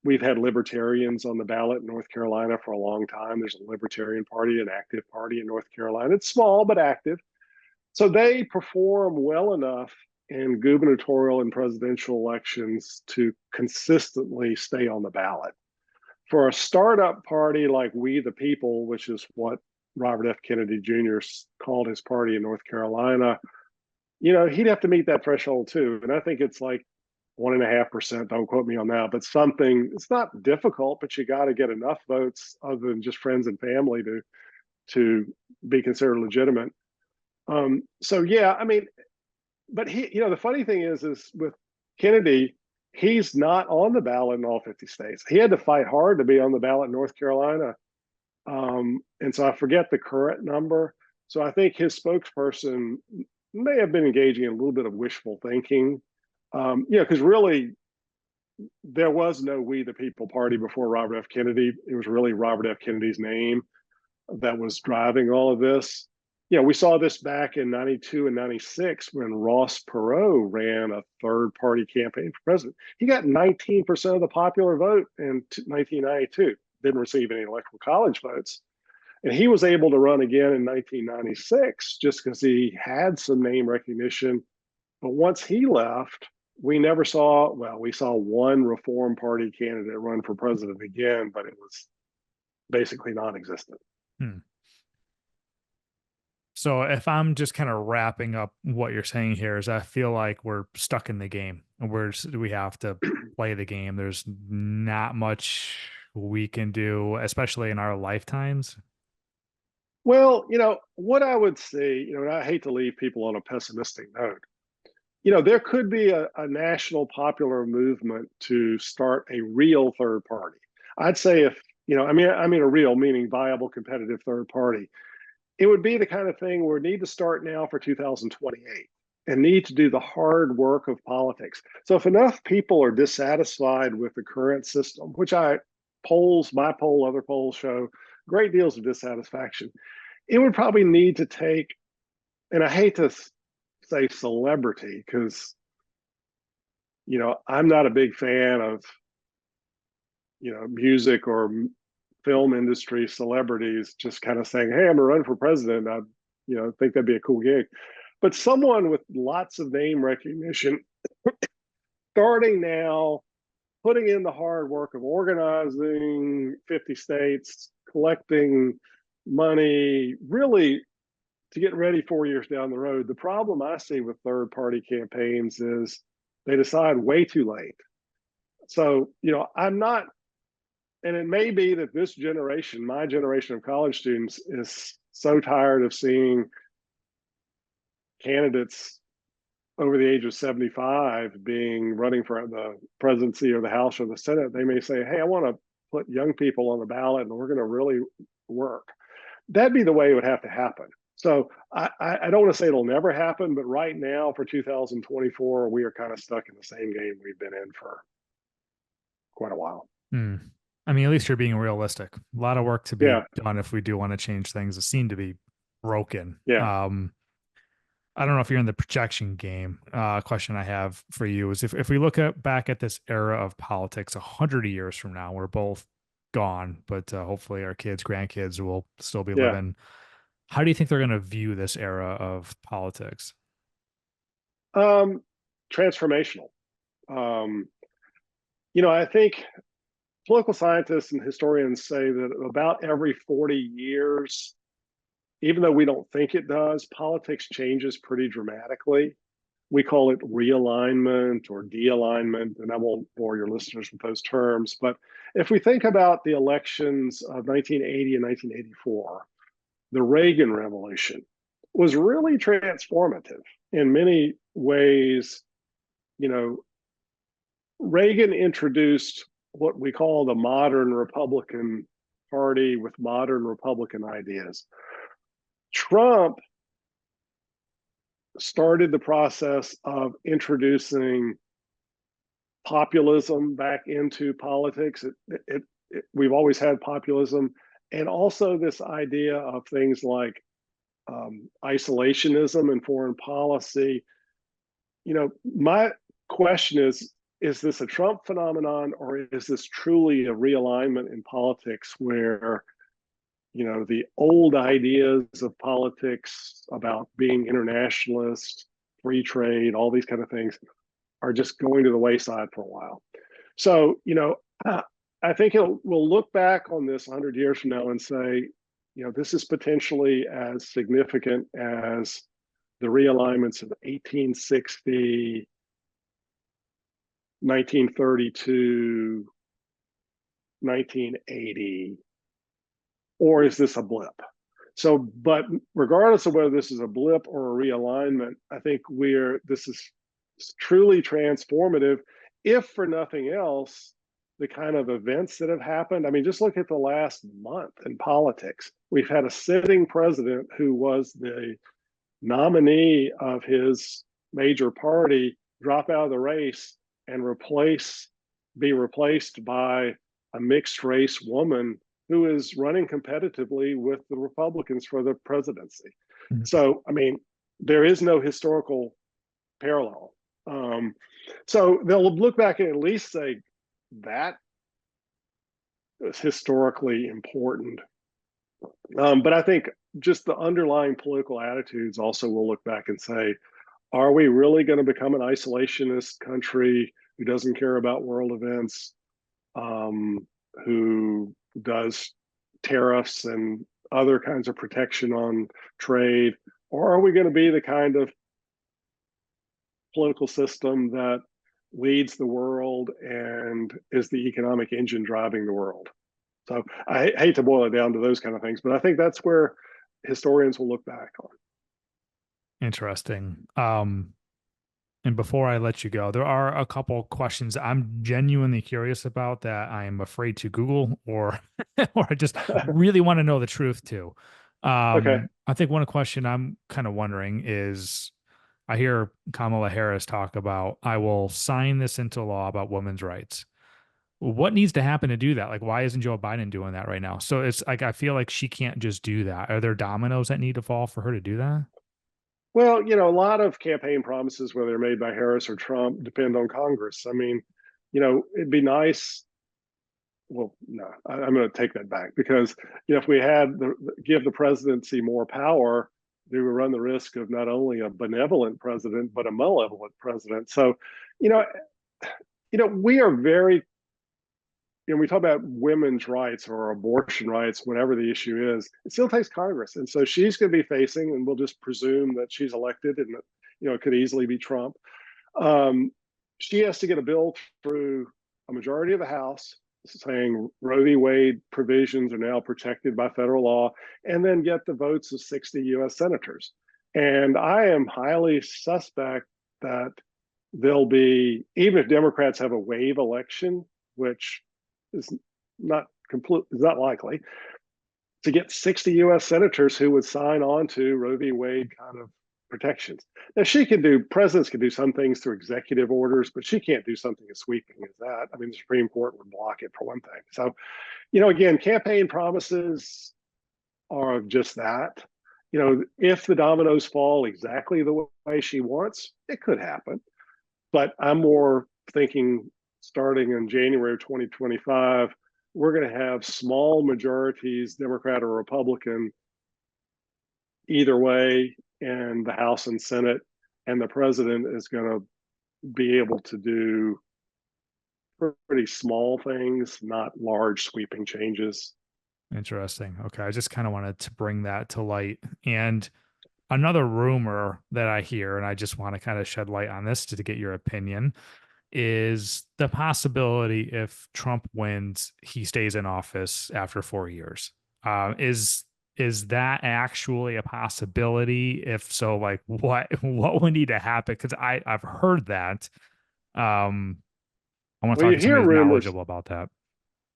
we've had libertarians on the ballot in North Carolina for a long time. There's a Libertarian Party, an active party in North Carolina. It's small but active. So they perform well enough in gubernatorial and presidential elections to consistently stay on the ballot. For a startup party like We the People, which is what Robert F. Kennedy Jr. called his party in North Carolina, he'd have to meet that threshold too. And I think it's like 1.5%. Don't quote me on that, but something. It's not difficult, but you got to get enough votes other than just friends and family to be considered legitimate. So yeah, I mean, but the funny thing is with Kennedy, he's not on the ballot in all 50 states. He had to fight hard to be on the ballot in North Carolina. And so I forget the current number. So I think his spokesperson may have been engaging in a little bit of wishful thinking. Because really, there was no We the People party before Robert F. Kennedy. It was really Robert F. Kennedy's name that was driving all of this. We saw this back in 92 and 96 when Ross Perot ran a third party campaign for president. He got 19% of the popular vote in 1992, didn't receive any electoral college votes. And he was able to run again in 1996 just because he had some name recognition. But once he left, we never saw, well, we saw one Reform Party candidate run for president again, but it was basically non existent. Hmm. So if I'm just kind of wrapping up what you're saying here is I feel like we're stuck in the game and we have to play the game. There's not much we can do, especially in our lifetimes. Well, what I would say, and I hate to leave people on a pessimistic note, there could be a national popular movement to start a real third party. I'd say if, I mean a real meaning viable competitive third party. It would be the kind of thing where we need to start now for 2028 and need to do the hard work of politics. So if enough people are dissatisfied with the current system, which my poll, other polls show great deals of dissatisfaction, it would probably need to take, and I hate to say celebrity because, I'm not a big fan of, music or film industry celebrities just kind of saying, "Hey, I'm gonna run for president." I, think that'd be a cool gig. But someone with lots of name recognition, starting now, putting in the hard work of organizing 50 states, collecting money, really to get ready 4 years down the road. The problem I see with third party campaigns is they decide way too late. So, I'm not, and it may be that this generation, my generation of college students, is so tired of seeing candidates over the age of 75 being running for the presidency or the House or the Senate. They may say, "Hey, I want to put young people on the ballot and we're going to really work." That'd be the way it would have to happen. So I don't want to say it'll never happen, but right now for 2024, we are kind of stuck in the same game we've been in for quite a while. Hmm. I mean, at least you're being realistic. A lot of work to be Yeah, done if we do want to change things that seem to be broken. yeah. I don't know if you're in the projection game. Question I have for you is if we look at back at this era of politics 100 years from now, we're both gone, but hopefully our kids, grandkids will still be Yeah. living. How do you think they're going to view this era of politics? Um, Transformational. Um, I think political scientists and historians say that about every 40 years, even though we don't think it does, politics changes pretty dramatically. We call it realignment or de-alignment, and I won't bore your listeners with those terms. But if we think about the elections of 1980 and 1984, the Reagan Revolution was really transformative in many ways. You know, Reagan introduced what we call the modern Republican Party with modern Republican ideas. Trump started the process of introducing populism back into politics. We've always had populism, and also this idea of things like isolationism and foreign policy. My question is this a Trump phenomenon, or is this truly a realignment in politics where, the old ideas of politics about being internationalist, free trade, all these kind of things are just going to the wayside for a while? So, I think we'll look back on this 100 years from now and say, this is potentially as significant as the realignments of 1860, 1932, 1980, or is this a blip? So, but regardless of whether this is a blip or a realignment, I think this is truly transformative, if for nothing else, the kind of events that have happened. I mean, just look at the last month in politics. We've had a sitting president who was the nominee of his major party drop out of the race and be replaced by a mixed race woman who is running competitively with the Republicans for the presidency. Mhm. So, I mean, there is no historical parallel. So they'll look back and at least say that is historically important. But I think just the underlying political attitudes also will look back and say, are we really going to become an isolationist country who doesn't care about world events, who does tariffs and other kinds of protection on trade? Or are we going to be the kind of political system that leads the world and is the economic engine driving the world? So I hate to boil it down to those kind of things, but I think that's where historians will look back on. Interesting. And before I let you go, there are a couple questions I'm genuinely curious about that I am afraid to Google or or I just really want to know the truth too. Okay. I think one question I'm kind of wondering is I hear Kamala Harris talk about I will sign this into law about women's rights. What needs to happen to do that? Like, why isn't Joe Biden doing that right now? So it's like I feel like she can't just do that. Are there dominoes that need to fall for her to do that? Well, a lot of campaign promises, whether they're made by Harris or Trump, depend on Congress. I mean, it'd be nice. Well, no, I'm going to take that back because if we had give the presidency more power, they would run the risk of not only a benevolent president but a malevolent president. So, you know, we are very we talk about women's rights or abortion rights, whatever the issue is, it still takes Congress. And so she's going to be facing, and we'll just presume that she's elected and that, it could easily be Trump. She has to get a bill through a majority of the House saying Roe v. Wade provisions are now protected by federal law, and then get the votes of 60 US senators. And I am highly suspect that there'll be, even if Democrats have a wave election, which is is not likely, to get 60 US senators who would sign on to Roe v. Wade kind of protections. Now, presidents can do some things through executive orders, but she can't do something as sweeping as that. I mean, the Supreme Court would block it for one thing. So, again, campaign promises are just that. If the dominoes fall exactly the way she wants, it could happen. But I'm more thinking starting in January of 2025, we're going to have small majorities, Democrat or Republican, either way in the House and Senate, and the president is going to be able to do pretty small things, not large sweeping changes. Interesting. Okay. I just kind of wanted to bring that to light. And another rumor that I hear, and I just want to kind of shed light on this to get your opinion, is the possibility if Trump wins, he stays in office after 4 years. Is that actually a possibility? If so, like what would need to happen? Because I've heard that. I want to Well, talk you to hear somebody who's rumors. knowledgeable about that.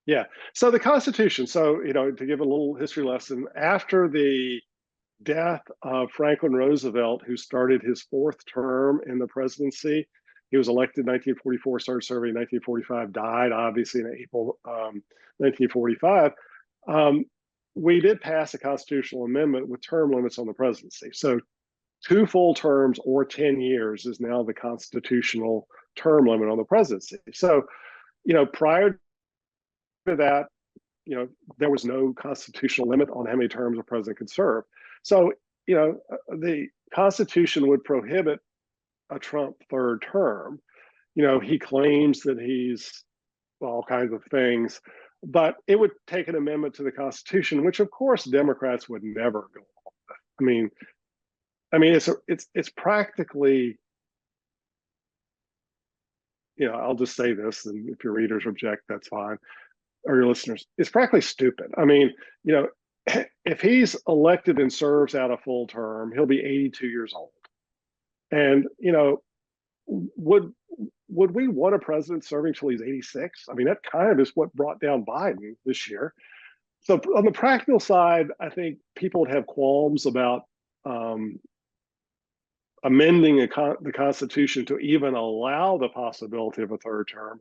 Yeah. So the Constitution, to give a little history lesson, after the death of Franklin Roosevelt, who started his fourth term in the presidency, he was elected in 1944, started serving in 1945, died obviously in April 1945. We did pass a constitutional amendment with term limits on the presidency. So 2 full terms or 10 years is now the constitutional term limit on the presidency. So, prior to that, there was no constitutional limit on how many terms a president could serve. So, the Constitution would prohibit a Trump third term. He claims that he's all kinds of things, but it would take an amendment to the Constitution, which of course Democrats would never go along with. It's practically, I'll just say this, and if your readers object, that's fine, or your listeners, it's practically stupid. If he's elected and serves out a full term, he'll be 82 years old. And, would we want a president serving till he's 86? That kind of is what brought down Biden this year. So on the practical side, I think people would have qualms about amending the Constitution to even allow the possibility of a third term.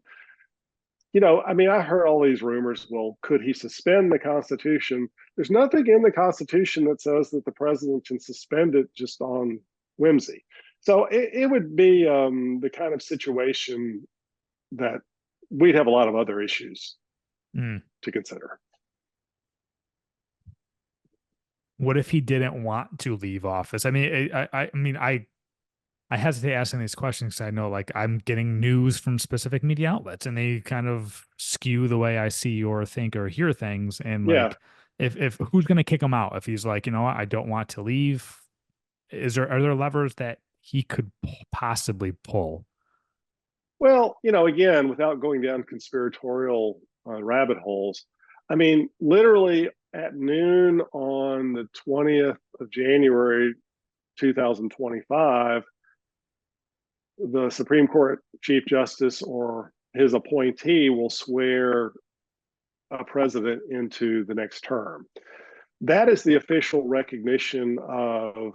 I heard all these rumors. Well, could he suspend the Constitution? There's nothing in the Constitution that says that the president can suspend it just on whimsy. So it would be the kind of situation that we'd have a lot of other issues to consider. What if he didn't want to leave office? I hesitate asking these questions because I know, like, I'm getting news from specific media outlets and they kind of skew the way I see or think or hear things. And Yeah. if who's going to kick him out? If he's like, I don't want to leave, are there levers that he could possibly pull? Well, again, without going down conspiratorial rabbit holes, literally at noon on the 20th of January, 2025, the Supreme Court Chief Justice or his appointee will swear a president into the next term. That is the official recognition of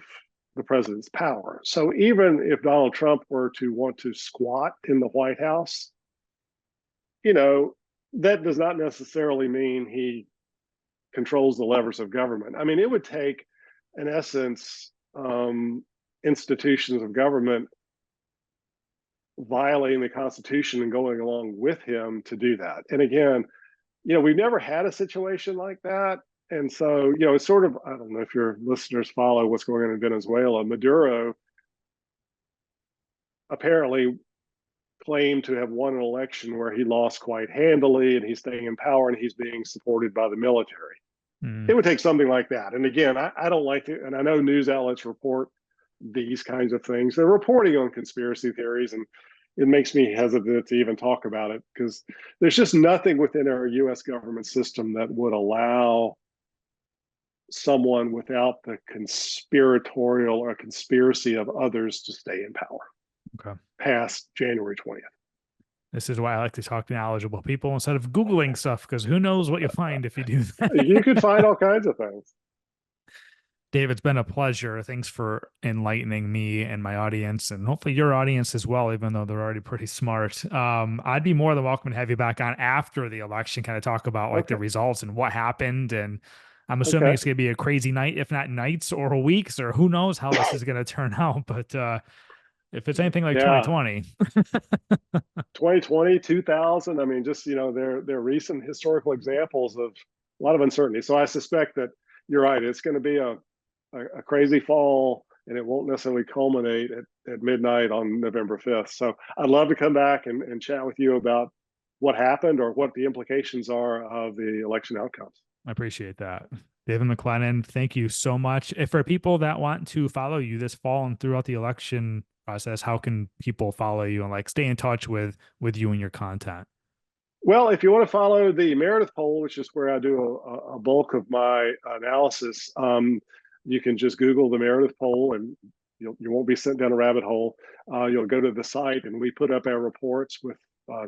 the president's power. So even if Donald Trump were to want to squat in the White House, that does not necessarily mean he controls the levers of government. It would take, in essence, institutions of government violating the Constitution and going along with him to do that. And again, we've never had a situation like that. And so, it's sort of, I don't know if your listeners follow what's going on in Venezuela. Maduro apparently claimed to have won an election where he lost quite handily, and he's staying in power and he's being supported by the military. It would take something like that. And again, I don't like it. And I know news outlets report these kinds of things. They're reporting on conspiracy theories, and it makes me hesitant to even talk about it because there's just nothing within our U.S. government system that would allow someone without the conspiratorial or conspiracy of others to stay in power past January 20th. This is why I like to talk to knowledgeable people instead of Googling stuff, because who knows what you find if you do that. You could find all kinds of things. Dave, it's been a pleasure. Thanks for enlightening me and my audience, and hopefully your audience as well, even though they're already pretty smart. I'd be more than welcome to have you back on after the election, kind of talk about like the Okay. results and what happened. And I'm assuming Okay. it's going to be a crazy night, if not nights or weeks, or who knows how this is going to turn out. But if it's anything like Yeah. 2020, 2020, 2000. I mean, just, they're recent historical examples of a lot of uncertainty. So I suspect that you're right. It's going to be a crazy fall, and it won't necessarily culminate at midnight on November 5th. So I'd love to come back and chat with you about what happened or what the implications are of the election outcomes. I appreciate that. David McLennan, thank you so much. If for people that want to follow you this fall and throughout the election process, how can people follow you and like stay in touch with you and your content? Well, if you want to follow the Meredith poll, which is where I do a bulk of my analysis, you can just Google the Meredith poll, and you won't be sent down a rabbit hole. You'll go to the site, and we put up our reports with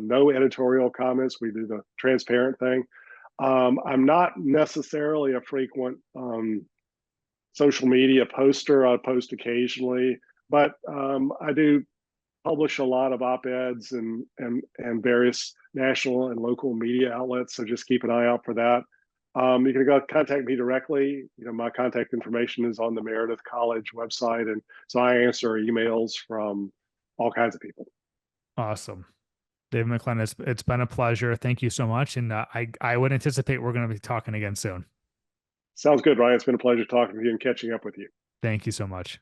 no editorial comments. We do the transparent thing. I'm not necessarily a frequent social media poster. I post occasionally, but I do publish a lot of op-eds and various national and local media outlets. So just keep an eye out for that. You can go contact me directly. My contact information is on the Meredith College website, and so I answer emails from all kinds of people. Awesome. David McLennan, it's been a pleasure. Thank you so much. And I would anticipate we're going to be talking again soon. Sounds good, Ryan. It's been a pleasure talking to you and catching up with you. Thank you so much.